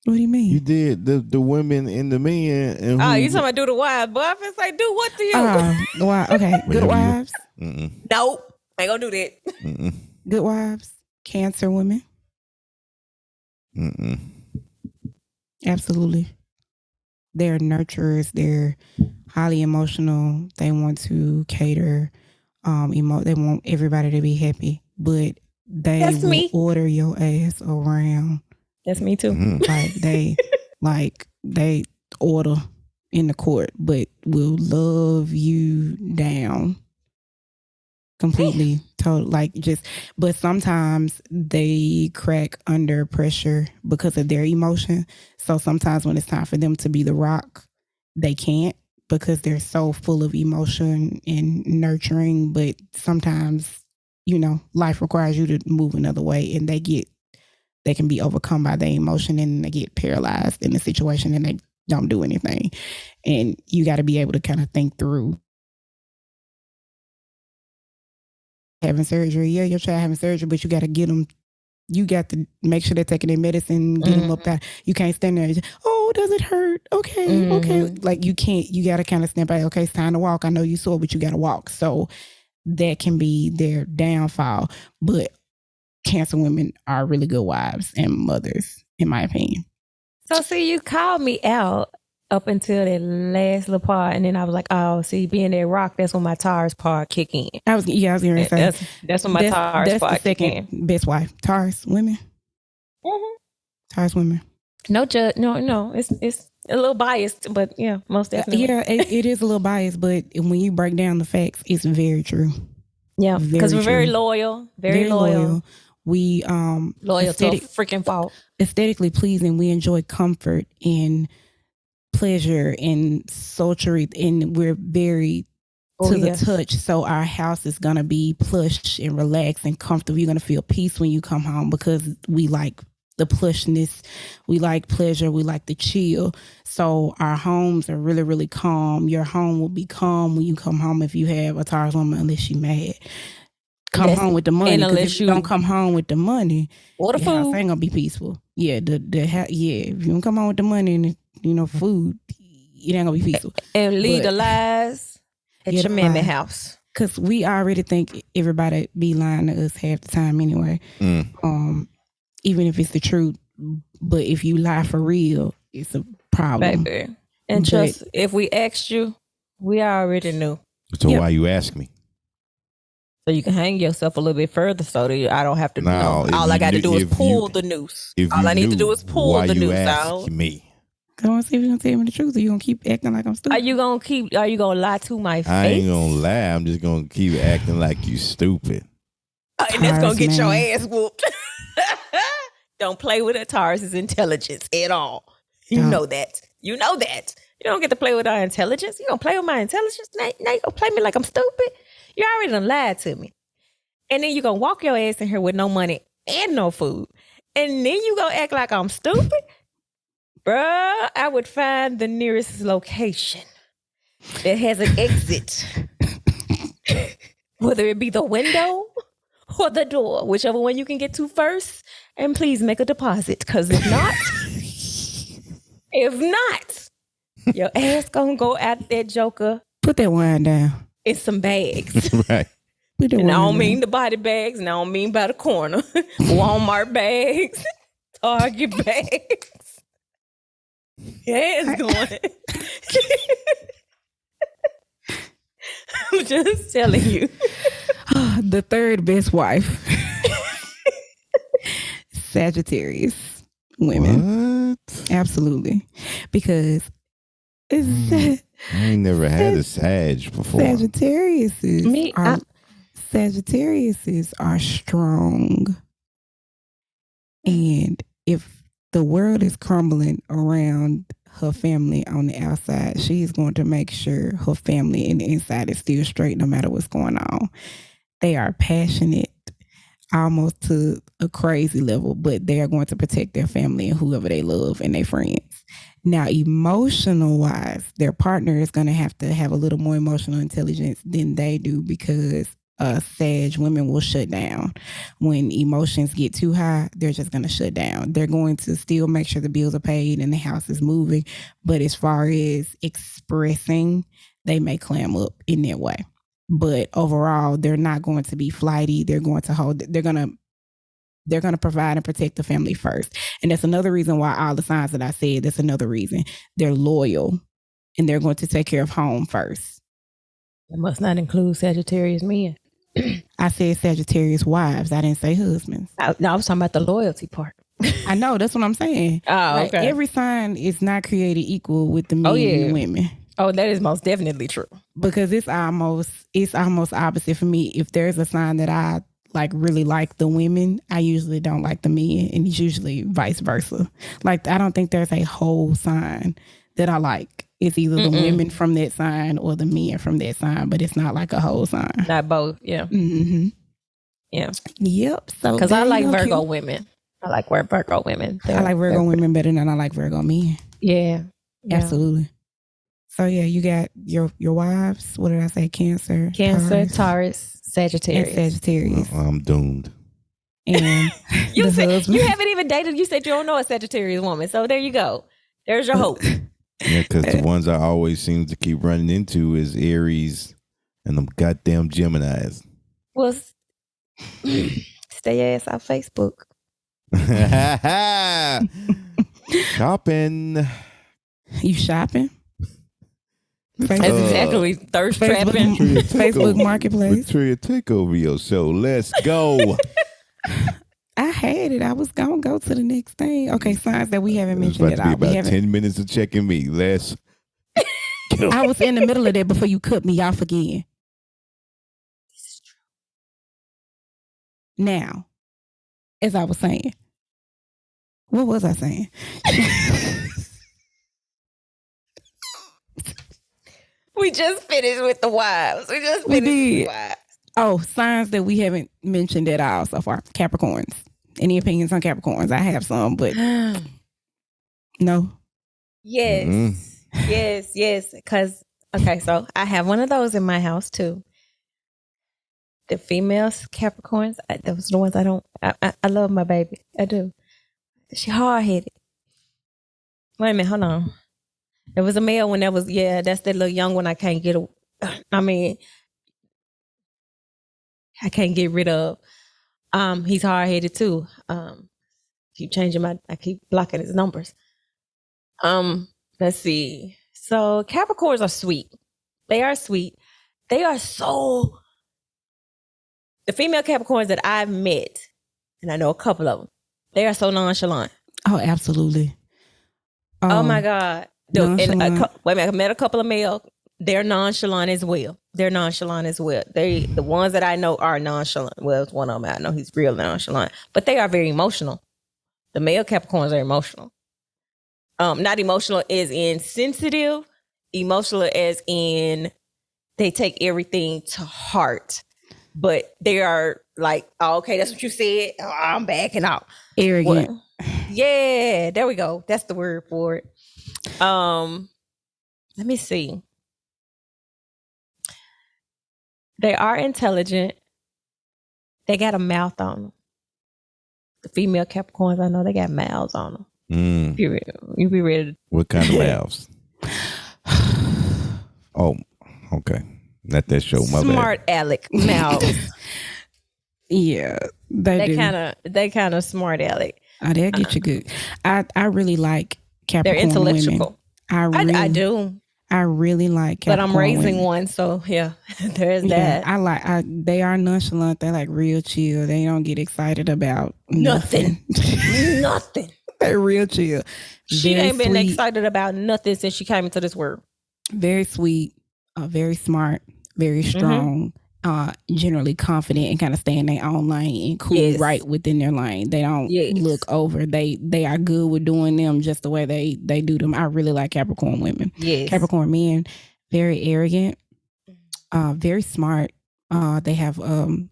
What do you mean? You did the women and the men. And you talking about do the wives? But I feel like, do what to you? Wow. Okay. Good wives. Nope. Ain't gonna do that. Good wives. Cancer women. Absolutely. They're nurturers. They're highly emotional. They want to cater. They want everybody to be happy, but they That's will me. order your ass around. That's me too. Like they order in the court, but will love you down completely. Total, but sometimes they crack under pressure because of their emotion. So sometimes when it's time for them to be the rock, they can't because they're so full of emotion and nurturing. But sometimes, life requires you to move another way, and they can be overcome by their emotion and they get paralyzed in the situation and they don't do anything. And you got to be able to kind of think through having surgery. Yeah, your child having surgery, but you got to get them. You got to make sure they're taking their medicine, get them up there. You can't stand there and just, oh, does it hurt? Okay, okay. Like you can't, you got to kind of snap out. Okay, it's time to walk. I know you sore, but you got to walk. So that can be their downfall. But cancer women are really good wives and mothers, in my opinion. So see, you called me out up until that last little part, and then I was like, "Oh, see, being that rock, that's when my Taurus part kick in." I was going to say that's when my Taurus part the kick in. second best wife. Taurus women. Taurus women. No, it's a little biased, but yeah, most definitely. Yeah, it is a little biased, but when you break down the facts, it's very true. Yeah, because we're very loyal, very loyal. We loyal to a freaking fault. Aesthetically pleasing. We enjoy comfort and pleasure and sultry, and we're very to the touch. So our house is gonna be plush and relaxed and comfortable. You're gonna feel peace when you come home because we like the plushness, we like pleasure, we like the chill. So our homes are really, really calm. Your home will be calm when you come home if you have a Taurus woman, unless you're mad. Come home with the money. And unless you don't come home with the money, or the food, house ain't gonna be peaceful. Yeah, if you don't come home with the money and food, it ain't gonna be peaceful. And leave the lies at your mammy house. Cause we already think everybody be lying to us half the time anyway. Even if it's the truth. But if you lie for real, it's a problem. Baby. And just if we asked you, we already knew. So why you ask me? So you can hang yourself a little bit further so that I don't have to know. All I got to do is pull the noose. All I need to do is pull the noose out. Me? I want to see if you're going to tell me the truth or you going to keep acting like I'm stupid. Are you going to lie to my face? I ain't going to lie. I'm just going to keep acting like you stupid. And that's going to get your ass whooped. Don't play with a Taurus's intelligence at all. You know that. You know that. You don't get to play with our intelligence. You don't play with my intelligence. Now you going to play me like I'm stupid? You already done lied to me. And then you going to walk your ass in here with no money and no food. And then you going to act like I'm stupid? Bruh, I would find the nearest location that has an exit. Whether it be the window or the door, whichever one you can get to first. And please make a deposit. Because if not, your ass going to go out that joker. Put that wine down. In some bags. Right. And I don't mean the body bags, and I don't mean by the corner. Walmart bags, Target bags. Yeah, it's going. I'm just telling you. The third best wife. Sagittarius women. What? Are because I ain't never had a Sag before. Sagittariuses are strong. And if the world is crumbling around her family on the outside, she's going to make sure her family in the inside is still straight no matter what's going on. They are passionate, almost to a crazy level, but they are going to protect their family and whoever they love and their friends. Now, emotional wise, their partner is going to have a little more emotional intelligence than they do because Sag women will shut down. When emotions get too high, they're just going to shut down. They're going to still make sure the bills are paid and the house is moving. But as far as expressing, they may clam up in their way. But overall, they're not going to be flighty. They're going to provide and protect the family first. And that's another reason why all the signs that I said, that's another reason. They're loyal and they're going to take care of home first. It must not include Sagittarius men. I said Sagittarius wives. I didn't say husbands. No, I was talking about the loyalty part. I know. That's what I'm saying. Oh, Like, okay. every sign is not created equal with the men and the women. Oh, that is most definitely true. Because it's almost opposite for me. If there's a sign that I like really like the women, I usually don't like the men, and it's usually vice versa. Like, I don't think there's a whole sign that I like. It's either the women from that sign or the men from that sign, but it's not like a whole sign. Not both, yeah. Mm-hmm. Yeah. Yep. So because I like Virgo cute. women. I like Virgo women. I like Virgo women better than I like Virgo men. Yeah. Absolutely. So yeah, you got your wives. What did I say? Cancer, Taurus, Sagittarius. and Sagittarius. I'm doomed. And You said you haven't even dated. You said you don't know a Sagittarius woman. So there you go. There's your hope. Yeah, because the ones I always seem to keep running into is Aries and them goddamn Geminis. Well, stay your ass off Facebook. Shopping. You shopping? That's exactly thirst trapping. Facebook Marketplace. Patria, take over your show. Let's go. I had it. I was gonna go to the next thing. Okay, signs that we haven't mentioned It's at all. about to be about 10 minutes of checking me. Let's go. I was in the middle of that before you cut me off again. This is true. Now, as I was saying, what was I saying? We just finished with the wives. We did. Oh, signs that we haven't mentioned at all so far. Capricorns. Any opinions on Capricorns? I have some, but no. Yes. Mm-hmm. Yes. Because, okay, so I have one of those in my house too. The females, Capricorns, those are the ones I don't, I love my baby. I do. She hard-headed. Wait a minute, hold on. There was a male when that's that little young one I can't get, I can't get rid of. He's hard-headed too. I keep blocking his numbers. Let's see. So Capricorns are sweet. They are sweet. They are so, the female Capricorns that I've met, and I know a couple of them, they are so nonchalant. Oh, absolutely. Oh my God. Wait a minute, I met a couple of male. They're nonchalant as well. The ones that I know are nonchalant. Well, it's one of them I know he's real nonchalant, but they are very emotional. The male Capricorns are emotional. Not emotional as in sensitive, emotional as in they take everything to heart. But they are like, oh, okay, that's what you said. Oh, I'm backing out. Arrogant. Well, yeah, there we go. That's the word for it. Let me see. They are intelligent. They got a mouth on them. The female Capricorns, I know they got mouths on them. You be ready. What kind of mouths? Oh, okay. Not that show. My Smart bad. aleck mouths. Yeah, they kind of smart aleck. Oh, they'll get you good. I really like Capricorn. They're intellectual. Women. I do. I really like Capricorn. But I'm raising women. one, so yeah, there's that. They are nonchalant. They're like real chill. They don't get excited about nothing. Nothing. They're real chill. She Very ain't been sweet. excited about nothing since she came into this world. Very sweet, very smart, very strong, generally confident, and kind of stay in their own lane and cool right within their lane. They don't look over. They are good with doing them just the way they do them. I really like Capricorn women. Yes. Capricorn men, very arrogant, very smart. They have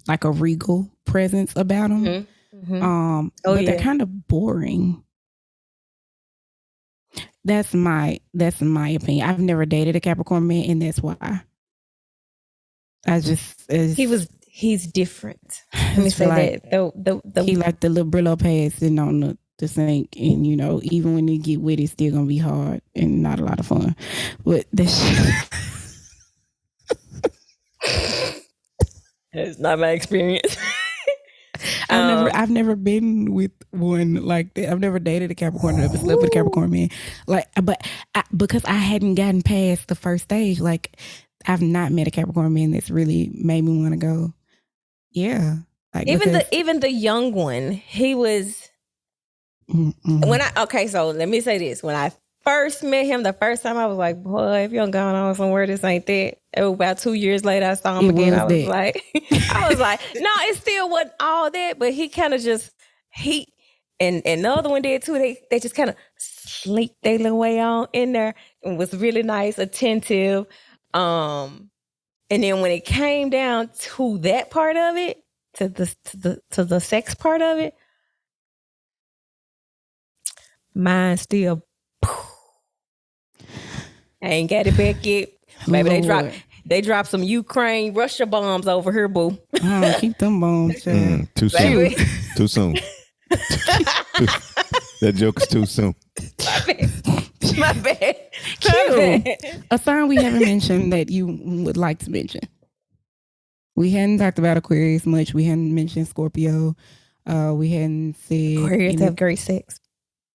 like a regal presence about them. But they're kind of boring. That's my opinion. I've never dated a Capricorn man, and that's why. He's different. Let me say like, that. He like the little Brillo pads sitting on the sink, and even when they get wet, it's still gonna be hard and not a lot of fun. But this it's not my experience. I've never been with one like that. I've never dated a Capricorn. I've never slept with a Capricorn man. Because I hadn't gotten past the first stage. Like, I've not met a Capricorn man that's really made me want to go. Yeah, like Even the young one, he was so let me say this. When I first met him the first time, I was like, boy, if you're going on somewhere, this ain't that. About 2 years later, I saw him again. I was like, no, it still wasn't all that, but he kind of just, and the other one did too. They just kind of sleeped their little way on in there and was really nice, attentive. And then when it came down to that part of it, to the sex part of it, mine still. I ain't got it back yet. Maybe they dropped some Ukraine Russia bombs over here, boo. Keep them bombs. Too soon. Too soon. That joke is too soon. My bad. A sign we haven't mentioned that you would like to mention. We hadn't talked about Aquarius much. We hadn't mentioned Scorpio. We hadn't said Aquarius have great sex.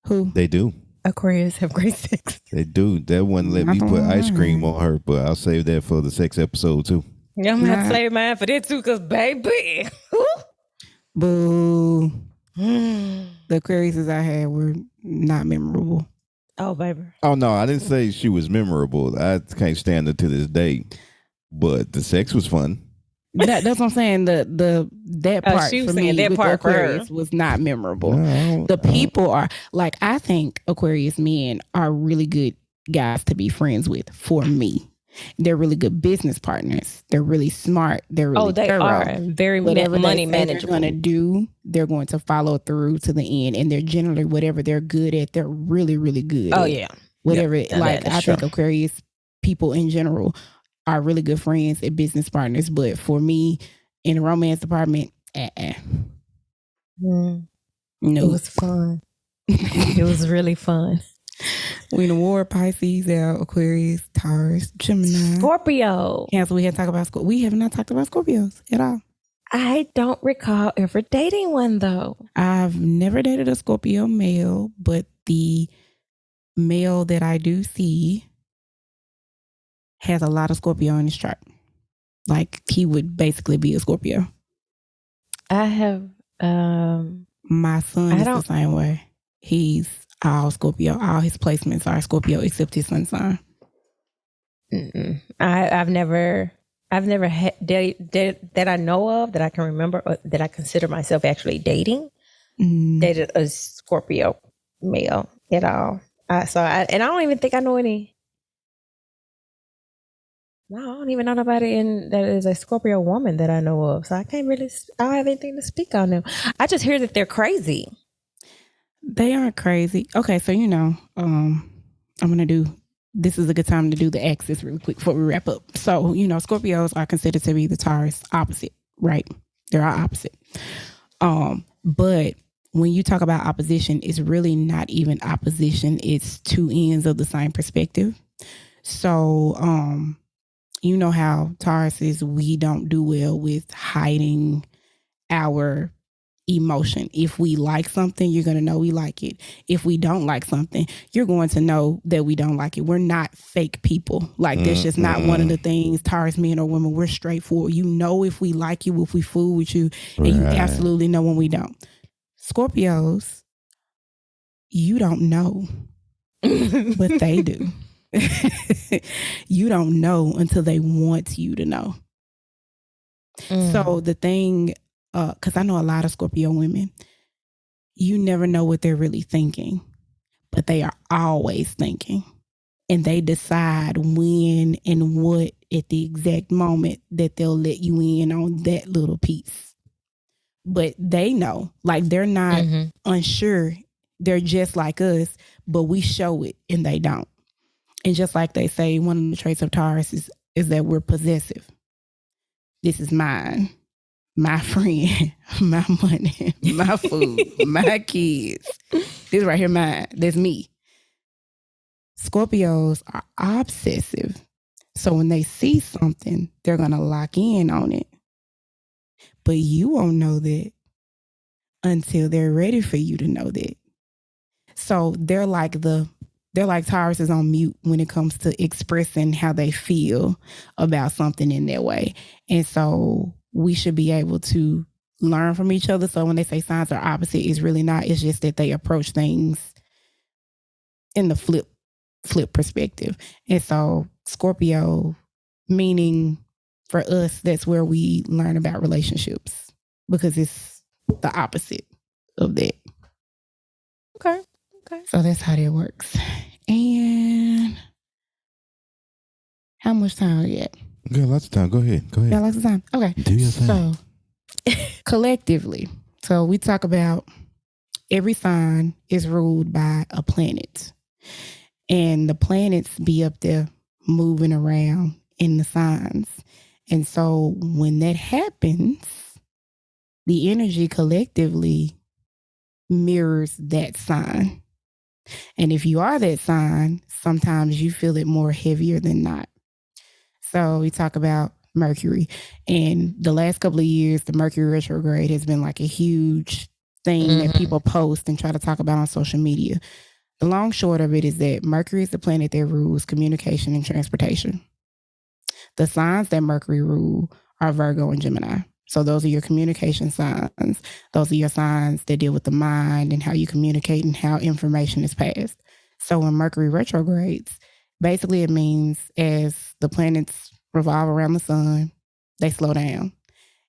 Who? They do. Aquarius have great sex. They do. That one let me put ice cream on her, but I'll save that for the sex episode too. Yeah, I'm gonna have to save mine for that too, cause baby. Boo. The Aquariuses I had were not memorable. Oh, baby. Oh no, I didn't say she was memorable. I can't stand her to this day. But the sex was fun. That's what I'm saying. That part she was for me that with part Aquarius was not memorable. The people are like, I think Aquarius men are really good guys to be friends with. For me, they're really good business partners. They're really smart. They're really thorough. Are very whatever money manageable. They're going to do, they're going to follow through to the end, and they're generally whatever they're good at. They're really, really good. Oh at. yeah, whatever. Yeah, like I think Aquarius people in general are really good friends and business partners. But for me, in the romance department, no. It was fun. It was really fun. We in the war, Pisces out, Aquarius, Taurus, Gemini, Scorpio. Cancer. We had to talk about Scorpio. We have not talked about Scorpios at all. I don't recall ever dating one though. I've never dated a Scorpio male, but the male that I do see has a lot of Scorpio in his chart. Like he would basically be a Scorpio. I have my son is the same way. He's all Scorpio. All his placements are Scorpio except his sun sign. I've never had that I know of, that I can remember, or that I consider myself actually dating. Dated a Scorpio male at all. I don't even think I know any. No, I don't even know nobody that is a Scorpio woman that I know of. So I can't really, I don't have anything to speak on them. I just hear that they're crazy. They aren't crazy. Okay, so I'm going to do, this is a good time to do the axis really quick before we wrap up. So, Scorpios are considered to be the Taurus opposite, right? They're our opposite. But when you talk about opposition, it's really not even opposition. It's two ends of the same perspective. So, you know how Taurus is, we don't do well with hiding our emotion. If we like something, you're going to know we like it. If we don't like something, you're going to know that we don't like it. We're not fake people. Like that's just not one of the things. Taurus men or women, we're straightforward. You know if we like you, if we fool with you, and you absolutely know when we don't. Scorpios, you don't know, but they do. You don't know until they want you to know. So the thing, because I know a lot of Scorpio women, you never know what they're really thinking, but they are always thinking, and they decide when and what at the exact moment that they'll let you in on that little piece. But they know, like they're not unsure. They're just like us, but we show it and they don't. And just like they say, one of the traits of Taurus is that we're possessive. This is mine, my friend, my money, my food, my kids. This right here, mine. That's me. Scorpios are obsessive. So when they see something, they're going to lock in on it. But you won't know that until they're ready for you to know that. So they're they're like Taurus is on mute when it comes to expressing how they feel about something in their way. And so we should be able to learn from each other. So when they say signs are opposite, it's really not. It's just that they approach things in the flip perspective. And so Scorpio, meaning for us, that's where we learn about relationships because it's the opposite of that. Okay. So that's how that works. And how much time we got? We got lots of time. Go ahead. Got lots of time. Okay. Do your thing. So collectively, so we talk about every sign is ruled by a planet. And the planets be up there moving around in the signs. And so when that happens, the energy collectively mirrors that sign. And if you are that sign, sometimes you feel it more heavier than not. So we talk about Mercury. And the last couple of years, the Mercury retrograde has been like a huge thing that people post and try to talk about on social media. The long short of it is that Mercury is the planet that rules communication and transportation. The signs that Mercury rule are Virgo and Gemini. So those are your communication signs. Those are your signs that deal with the mind and how you communicate and how information is passed. So when Mercury retrogrades, basically it means as the planets revolve around the sun, they slow down.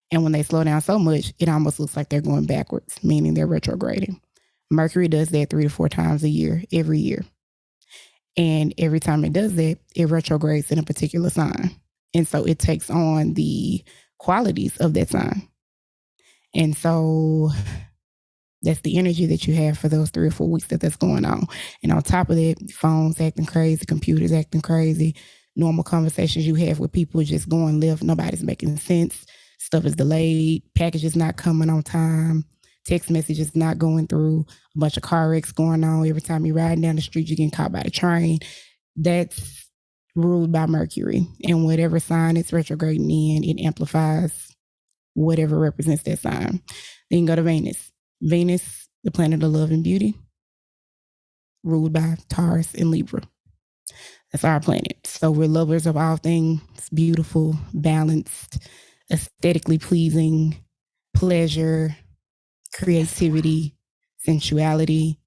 And when they slow down so much, it almost looks like they're going backwards, meaning they're retrograding. Mercury does that 3 to 4 times a year, every year. And every time it does that, it retrogrades in a particular sign. And so it takes on the qualities of that sign. And so that's the energy that you have for those 3 or 4 weeks that's going on. And on top of that, phones acting crazy, computers acting crazy, normal conversations you have with people just going left, nobody's making sense, stuff is delayed, packages not coming on time, text messages not going through, a bunch of car wrecks going on. Every time you're riding down the street, you're getting caught by the train. That's ruled by Mercury. And whatever sign it's retrograding in, it amplifies whatever represents that sign. Then you go to Venus. Venus, the planet of love and beauty, ruled by Taurus and Libra. That's our planet. So we're lovers of all things beautiful, balanced, aesthetically pleasing, pleasure, creativity, sensuality.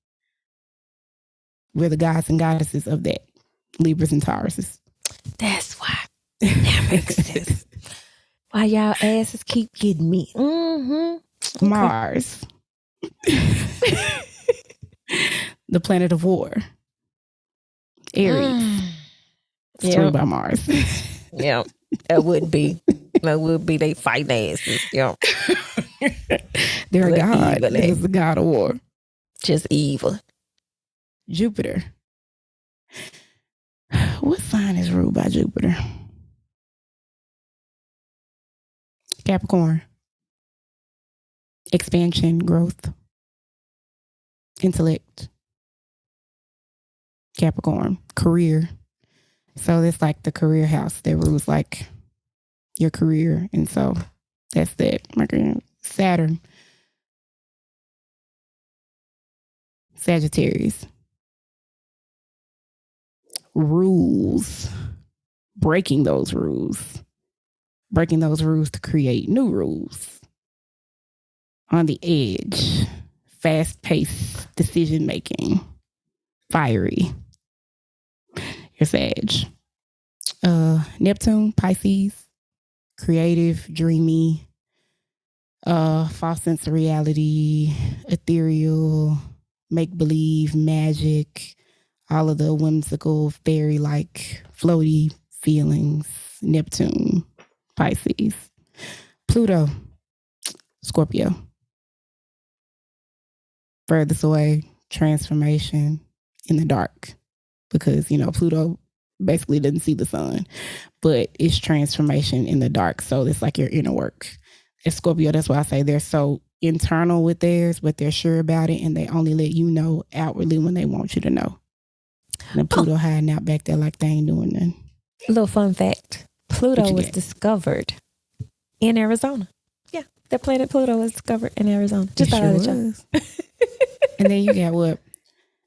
We're the gods and goddesses of that. Libras and Tauruses. That's why. That makes sense. Why y'all asses keep getting me. Okay. Mars. The planet of war. Aries. It's ruled by Mars. Yeah. That would be. They fighting asses. Yeah. They're a god. It's the god of war. Just evil. Jupiter. What sign is ruled by Jupiter? Capricorn. Expansion, growth, intellect. Capricorn. Career. So it's like the career house that rules like your career. And so that's that. Mercury. Saturn. Sagittarius. Rules. Breaking those rules. Breaking those rules to create new rules. On the edge. Fast-paced decision making. Fiery. Your Sag. Neptune, Pisces. Creative, dreamy. False sense of reality. Ethereal. Make-believe, magic. All of the whimsical, fairy-like, floaty feelings. Neptune, Pisces. Pluto, Scorpio. Furthest away, transformation in the dark. Because, Pluto basically doesn't see the sun. But it's transformation in the dark. So it's like your inner work. It's Scorpio, that's why I say they're so internal with theirs, but they're sure about it. And they only let you know outwardly when they want you to know. And Pluto hiding out back there like they ain't doing nothing. Little fun fact. Pluto was discovered in Arizona. Yeah, the planet Pluto was discovered in Arizona. Just thought I'd let you. And then you got what?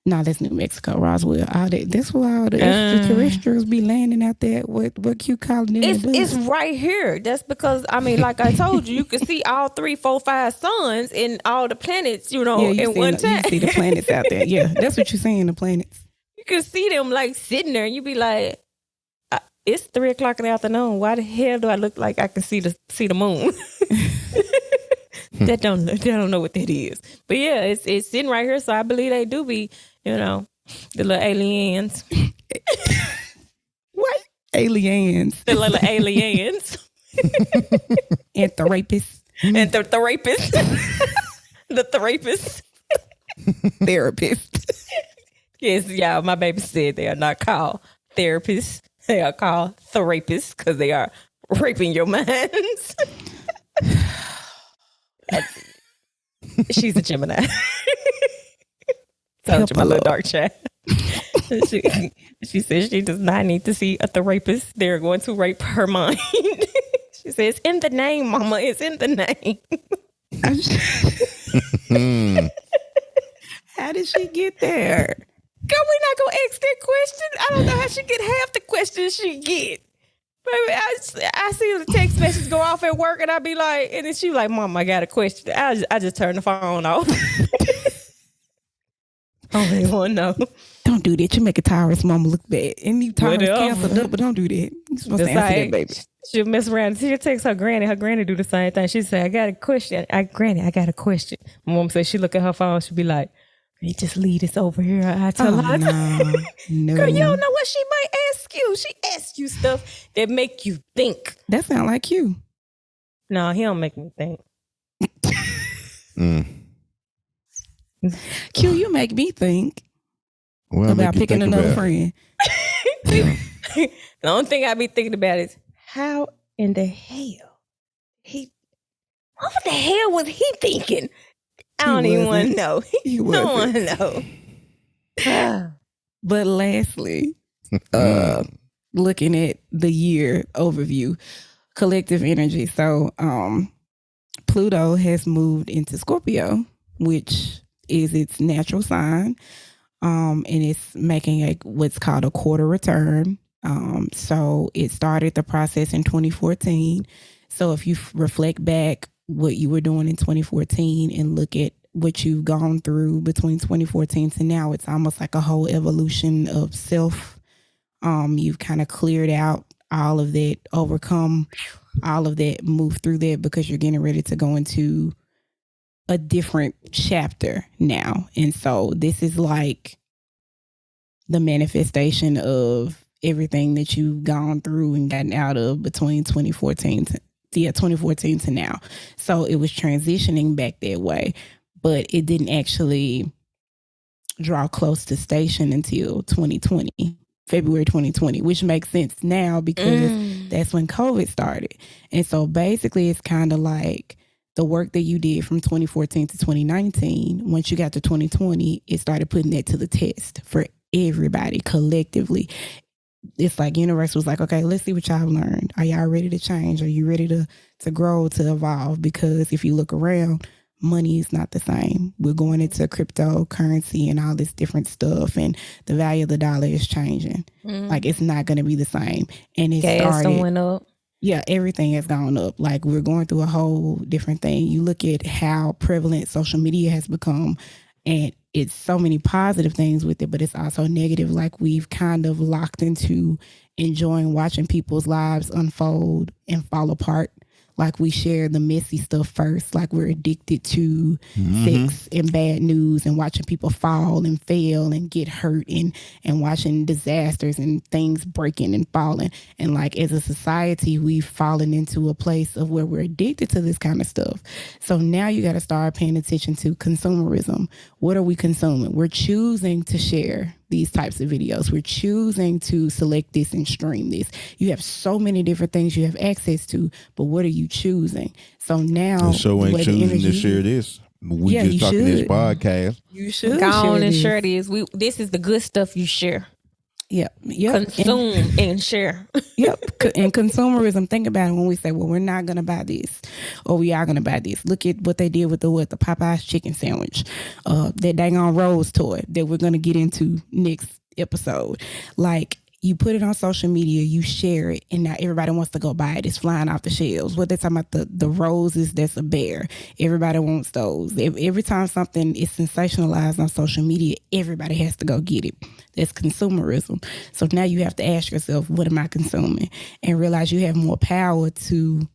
No, that's New Mexico, Roswell. That's where all the extraterrestrials be landing out there. What you calling it? It's right here. That's because like I told you can see all 3, 4, 5 suns and all the planets, in one time. You see the planets out there. Yeah, that's what you're seeing, the planets. You can see them like sitting there, and you be like, "It's 3:00 in the afternoon. Why the hell do I look like I can see the moon?" They don't know what that is. But yeah, it's sitting right here, so I believe they do be, the little aliens. What? Aliens. The little aliens. And the rapists. And the rapists. The therapists. Therapist. Yes, y'all, my baby said they are not called therapists. They are called therapists because they are raping your minds. She's a Gemini. Told you, my little dark child. She says she does not need to see a therapist. They're going to rape her mind. She says, "In the name, Mama. It's in the name." How did she get there? Girl, we're not gonna ask that question. I don't know how she get half the questions she get. Baby, I see the text message go off at work, and I be like, and then she like, "Mom, I got a question." I just turn the phone off. I don't even want to know. Don't do that. You make a Tyrus mama look bad. And you Tyrus canceled up, but don't do that. You're supposed to answer that, baby. She'll mess around. She'll text her granny. Her granny do the same thing. She say, "I got a question." Granny, I got a question. My mom says she look at her phone. She'll be like, "You just leave this over here." I tell her, no. Girl, you don't know what she might ask you. She asks you stuff that make you think. That sound like you. No, he don't make me think. Q, you make me think about picking another friend. The only thing I be thinking about is how in the hell what the hell was he thinking? I don't even want to know. I don't want to know. But lastly, looking at the year overview, collective energy. So Pluto has moved into Scorpio, which is its natural sign. And it's making what's called a quarter return. So it started the process in 2014. So if you reflect back what you were doing in 2014 and look at what you've gone through between 2014 to now, it's almost like a whole evolution of self. You've kind of cleared out all of that, overcome all of that, move through that because you're getting ready to go into a different chapter now. And so this is like the manifestation of everything that you've gone through and gotten out of between 2014 to now. So it was transitioning back that way, but it didn't actually draw close to station until 2020, February 2020, which makes sense now because that's when COVID started. And so basically it's kind of like the work that you did from 2014 to 2019, once you got to 2020, it started putting that to the test for everybody collectively. It's like universe was like, okay, let's see what y'all learned. Are y'all ready to change? Are you ready to grow, to evolve? Because if you look around, money is not the same. We're going into cryptocurrency and all this different stuff, and the value of the dollar is changing. Like it's not going to be the same. And it started. Went up. Yeah, everything has gone up. Like we're going through a whole different thing. You look at how prevalent social media has become, and it's so many positive things with it, but it's also negative. Like we've kind of locked into enjoying watching people's lives unfold and fall apart. Like we share the messy stuff first. Like we're addicted to sex and bad news and watching people fall and fail and get hurt and watching disasters and things breaking and falling. And like as a society, we've fallen into a place of where we're addicted to this kind of stuff. So now you got to start paying attention to consumerism. What are we consuming? We're choosing to share these types of videos. We're choosing to select this and stream this. You have so many different things you have access to, but what are you choosing? So now, so ain't choosing to share this. We just talking this podcast. You should go on and share this. This is the good stuff you share. Yep. Consume and share. Yep. And consumerism, think about it when we say, well, we're not going to buy this or we are going to buy this. Look at what they did with the Popeye's chicken sandwich, that dang on Rose toy that we're going to get into next episode. Like, you put it on social media, you share it, and now everybody wants to go buy it. It's flying off the shelves. What they're talking about, the roses that's a bear. Everybody wants those. Every time something is sensationalized on social media, everybody has to go get it. That's consumerism. So now you have to ask yourself, what am I consuming? And realize you have more power to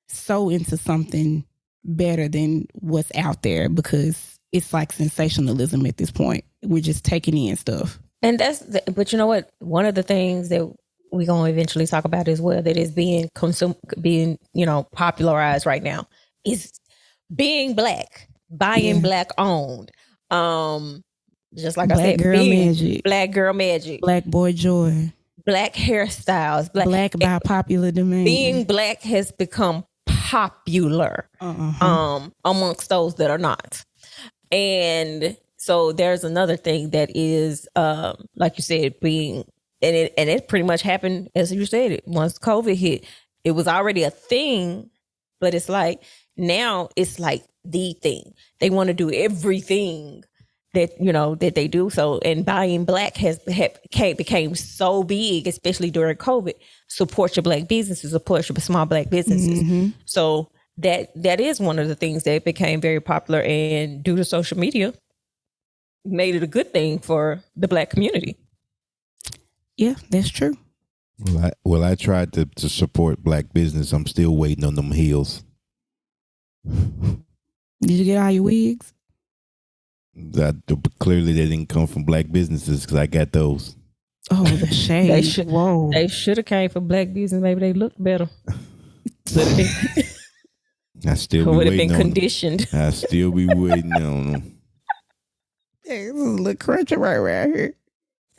sow into something better than what's out there, because it's like sensationalism at this point. We're just taking in stuff. And but you know what? One of the things that we're going to eventually talk about as well that is being popularized right now is being Black, buying Black owned. Just like Black I said, girl magic, Black girl magic, Black boy joy, Black hairstyles, Black by popular demand. Being Black has become popular amongst those that are not. And so there's another thing that is, like you said, it pretty much happened as you said it. Once COVID hit, it was already a thing, but it's like now it's like the thing. They want to do everything that they do. So, and buying Black became so big, especially during COVID. Support your Black businesses, support your small Black businesses. Mm-hmm. So that is one of the things that became very popular, and due to social media, made it a good thing for the Black community. Yeah, that's true. Well, I tried to support Black business. I'm still waiting on them heels. Did you get all your wigs? Clearly, they didn't come from Black businesses because I got those. Oh, the shade. They should have came from Black business. Maybe they looked better. I still would have been conditioned. I still be waiting on them. Hey, this is a little crunchy right around here.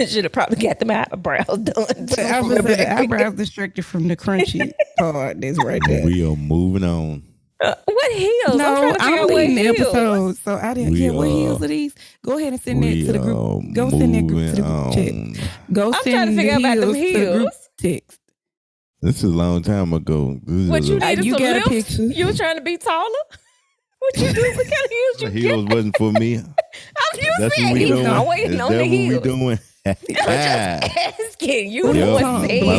Should have probably got them eyebrows done. But I was the eyebrows distracted from the crunchy part. That's right there. We are moving on. What heels? No, I'm leading the episode, so I didn't get what heels are these. Go ahead and send that to the group. Go send that group to the group chat. Go I'm send trying to figure out about them heels to the group text. This is a long time ago. What you needed you some got lips? a picture? You were trying to be taller? What you do? What kind of heels you the heels wasn't for me. That's what we doing. I'm waiting on the heels. That's what we doing. I'm just asking you. My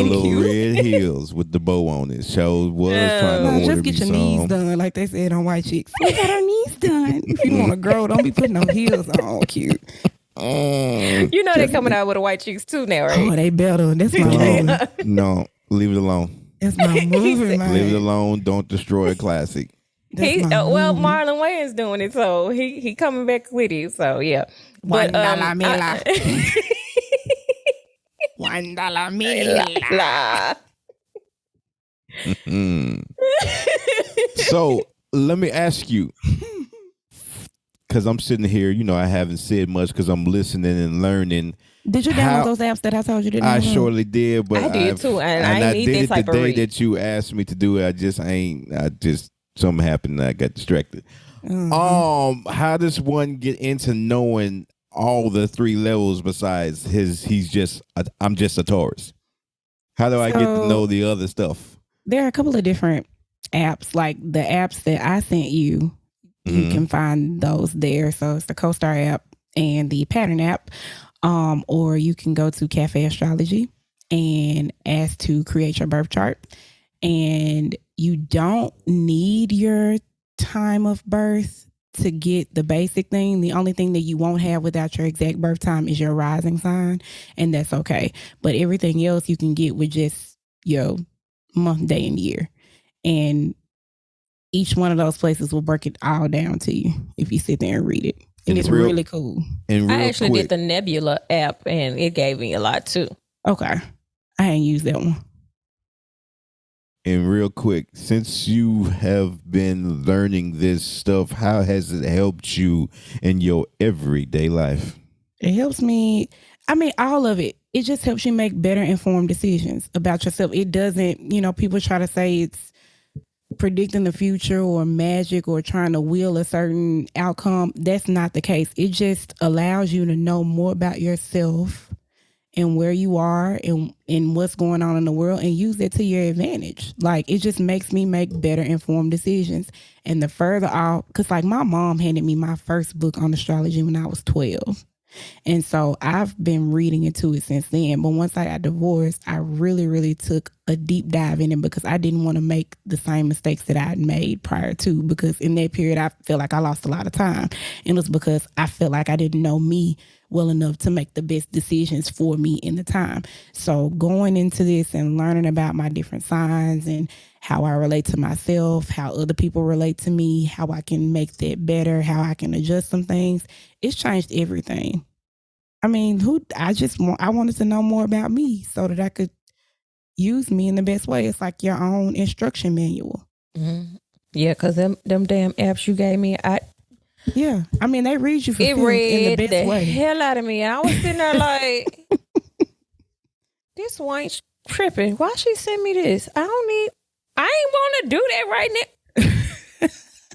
little red heels with the bow on it. Show was trying to order just get your knees done, like they said on White Chicks. We got our knees done. If you want to grow, don't be putting no heels on. Cute. You know they're coming out with the White Chicks too now, right? Oh, they better. That's my movie. No, leave it alone. That's my movie, man. Leave it alone. Don't destroy a classic. Marlon Wayans doing it, so he coming back with it. So yeah, but $1 $1 So let me ask you, because I'm sitting here, I haven't said much because I'm listening and learning. Did you download those apps that I told you to download? I surely did, but I did too, and I did it the day that you asked me to do it. Something happened and I got distracted. Mm-hmm. How does one get into knowing all the 3 levels besides I'm just a Taurus? How do I get to know the other stuff? There are a couple of different apps, like the apps that I sent you. Mm-hmm. You can find those there. So it's the CoStar app and the Pattern app. Or you can go to Cafe Astrology and ask to create your birth chart. And you don't need your time of birth to get the basic thing. The only thing that you won't have without your exact birth time is your rising sign, and that's okay. But everything else you can get with just your month, day, and year. And each one of those places will break it all down to you if you sit there and read it. And it's really cool. I actually did the Nebula app, and it gave me a lot too. Okay. I ain't used that one. And real quick, since you have been learning this stuff, how has it helped you in your everyday life? It helps me. All of it. It just helps you make better informed decisions about yourself. It doesn't, people try to say it's predicting the future or magic or trying to will a certain outcome. That's not the case. It just allows you to know more about yourself and where you are and what's going on in the world and use that to your advantage. Like, it just makes me make better informed decisions. And the further off, because like my mom handed me my first book on astrology when I was 12. And so I've been reading into it since then. But once I got divorced, I really, really took a deep dive in it because I didn't want to make the same mistakes that I had made prior to. Because in that period, I feel like I lost a lot of time. And it was because I felt like I didn't know me well enough to make the best decisions for me in the time. So going into this and learning about my different signs and how I relate to myself, how other people relate to me, how I can make that better, how I can adjust some things, it's changed everything. I mean, I wanted to know more about me so that I could use me in the best way. It's like your own instruction manual. Mm-hmm. Yeah, because them damn apps you gave me, I mean, they read you for it in read the best way. hell out of me. And I was sitting there like, this ain't tripping. Why she send me this? I ain't want to do that right now.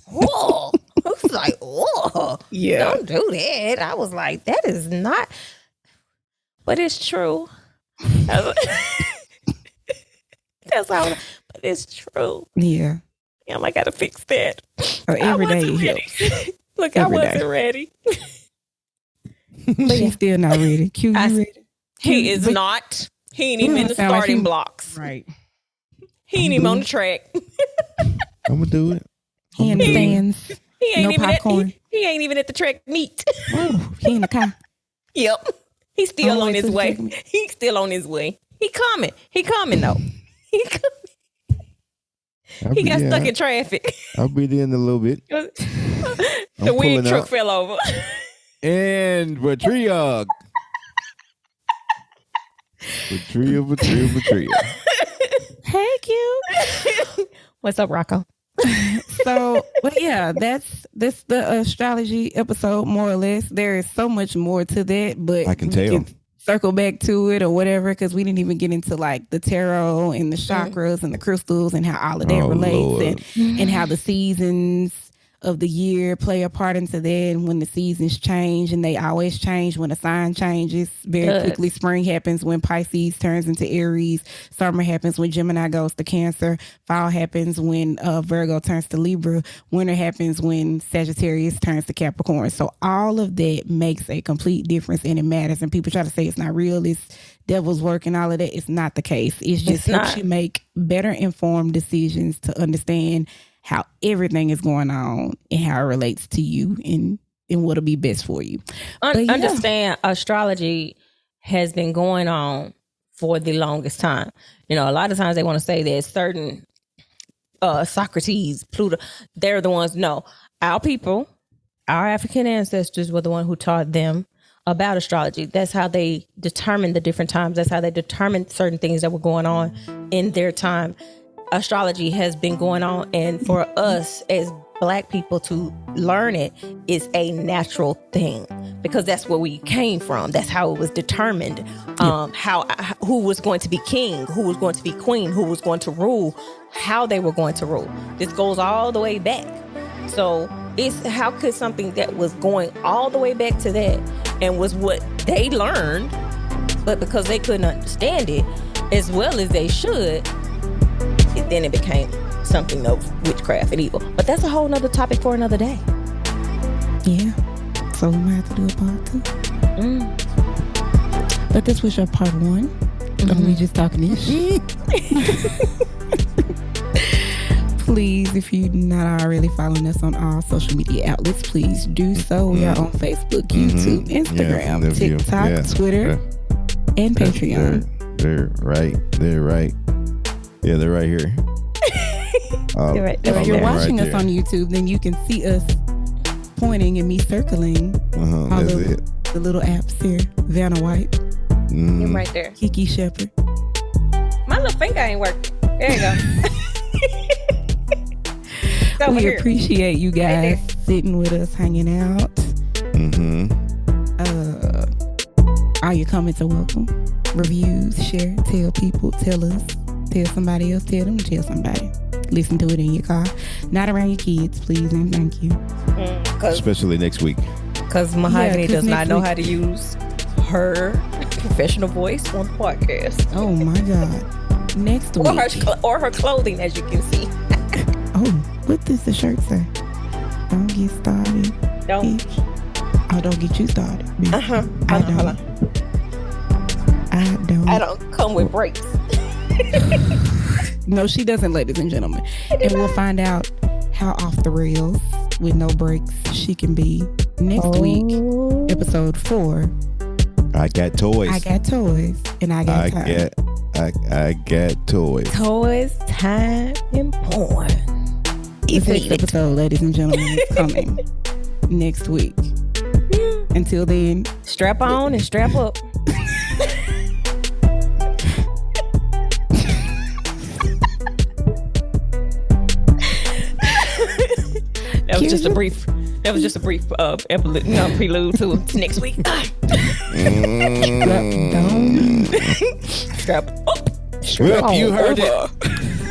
Whoa. I was like, whoa. Yeah. Don't do that. I was like, that is not. But it's true. That's all. But it's true. Yeah. Damn, I got to fix that. Every day it helps. Look, Every I wasn't day. ready. She's still not ready. Q, you ready? He is not. He ain't even in the sound like starting he- blocks. Right. He ain't even on the track. I'm gonna do it. Handstands. He ain't No even popcorn. he ain't even at the track meet. Oh, he in the car. Yep. He's still On the on way his to the way. track meet. He's still on his way. He coming though. He coming. He got stuck in traffic. I'll be there in a little bit. The I'm weed pulling truck up. fell over. And Patria. Patria. Hey, Q. What's up, Rocco? So, but yeah, that's the astrology episode, more or less. There is so much more to that, but I can we tell. Circle back to it or whatever, because we didn't even get into like the tarot and the chakras and the crystals and how all of that Oh, relates Lord. and how the seasons of the year play a part into that, and when the seasons change, and they always change when a sign changes very quickly. Spring happens when Pisces turns into Aries. Summer happens when Gemini goes to Cancer. Fall happens when Virgo turns to Libra. Winter happens when Sagittarius turns to Capricorn. So all of that makes a complete difference, and it matters. And people try to say it's not real, it's devil's work and all of that. It's not the case. It's just helps you make better informed decisions to understand how everything is going on and how it relates to you and what'll be best for you. Understand, astrology has been going on for the longest time. You know, a lot of times they want to say there's certain Socrates, Pluto, they're the ones. No, our people, our African ancestors were the one who taught them about astrology. That's how they determined the different times. That's how they determined certain things that were going on in their time. Astrology has been going on, and for us as Black people to learn it is a natural thing because that's where we came from. That's how it was determined. Who was going to be king, who was going to be queen, who was going to rule, how they were going to rule. This goes all the way back. So it's how could something that was going all the way back to that and was what they learned, but because they couldn't understand it as well as they should, then it became something of witchcraft and evil. But that's a whole nother topic for another day. Yeah. So we might have to do a part 2. But this was your part 1. We just talking ish. Please, if you're not already following us on all social media outlets, please do so. We are on Facebook, YouTube, Instagram, TikTok, Twitter, and Patreon. They're right. Yeah, they're right here. If you're watching us on YouTube, then you can see us pointing and me circling all the little apps here. Vanna White. You're right there. Kiki Shepherd. My little finger ain't working. There you go. We appreciate you guys sitting with us, hanging out. All your comments are welcome. Reviews, share, tell people, tell us, tell somebody else, tell them, tell somebody. Listen to it in your car. Not around your kids, please, and thank you. Especially next week. Because Mahogany does not know how to use her professional voice on the podcast. Oh my God. Next week. Or her clothing, as you can see. Oh, what does the shirt say? Don't get started. Don't. Bitch. Oh, don't get you started. Bitch. I don't come with breaks. No, she doesn't, ladies and gentlemen. And we'll find out how off the rails with no breaks she can be next week, episode 4. I got toys. I got toys, and I got time. I got toys. Toys, time, and porn. The next episode, ladies and gentlemen, is coming next week. Until then, strap on and strap up. That was just a brief prelude to next week. Strap up. Well, you heard it.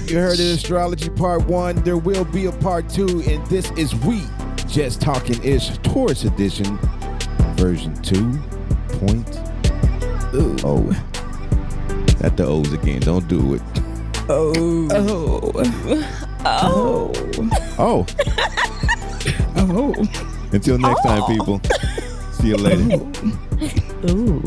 You heard it. Astrology Part 1. There will be a Part 2, and this is We Just Talkin Ish Taurus Edition, version 2.0. Not the O's again. Don't do it. Oh. Until next time, people. See you later. Ooh.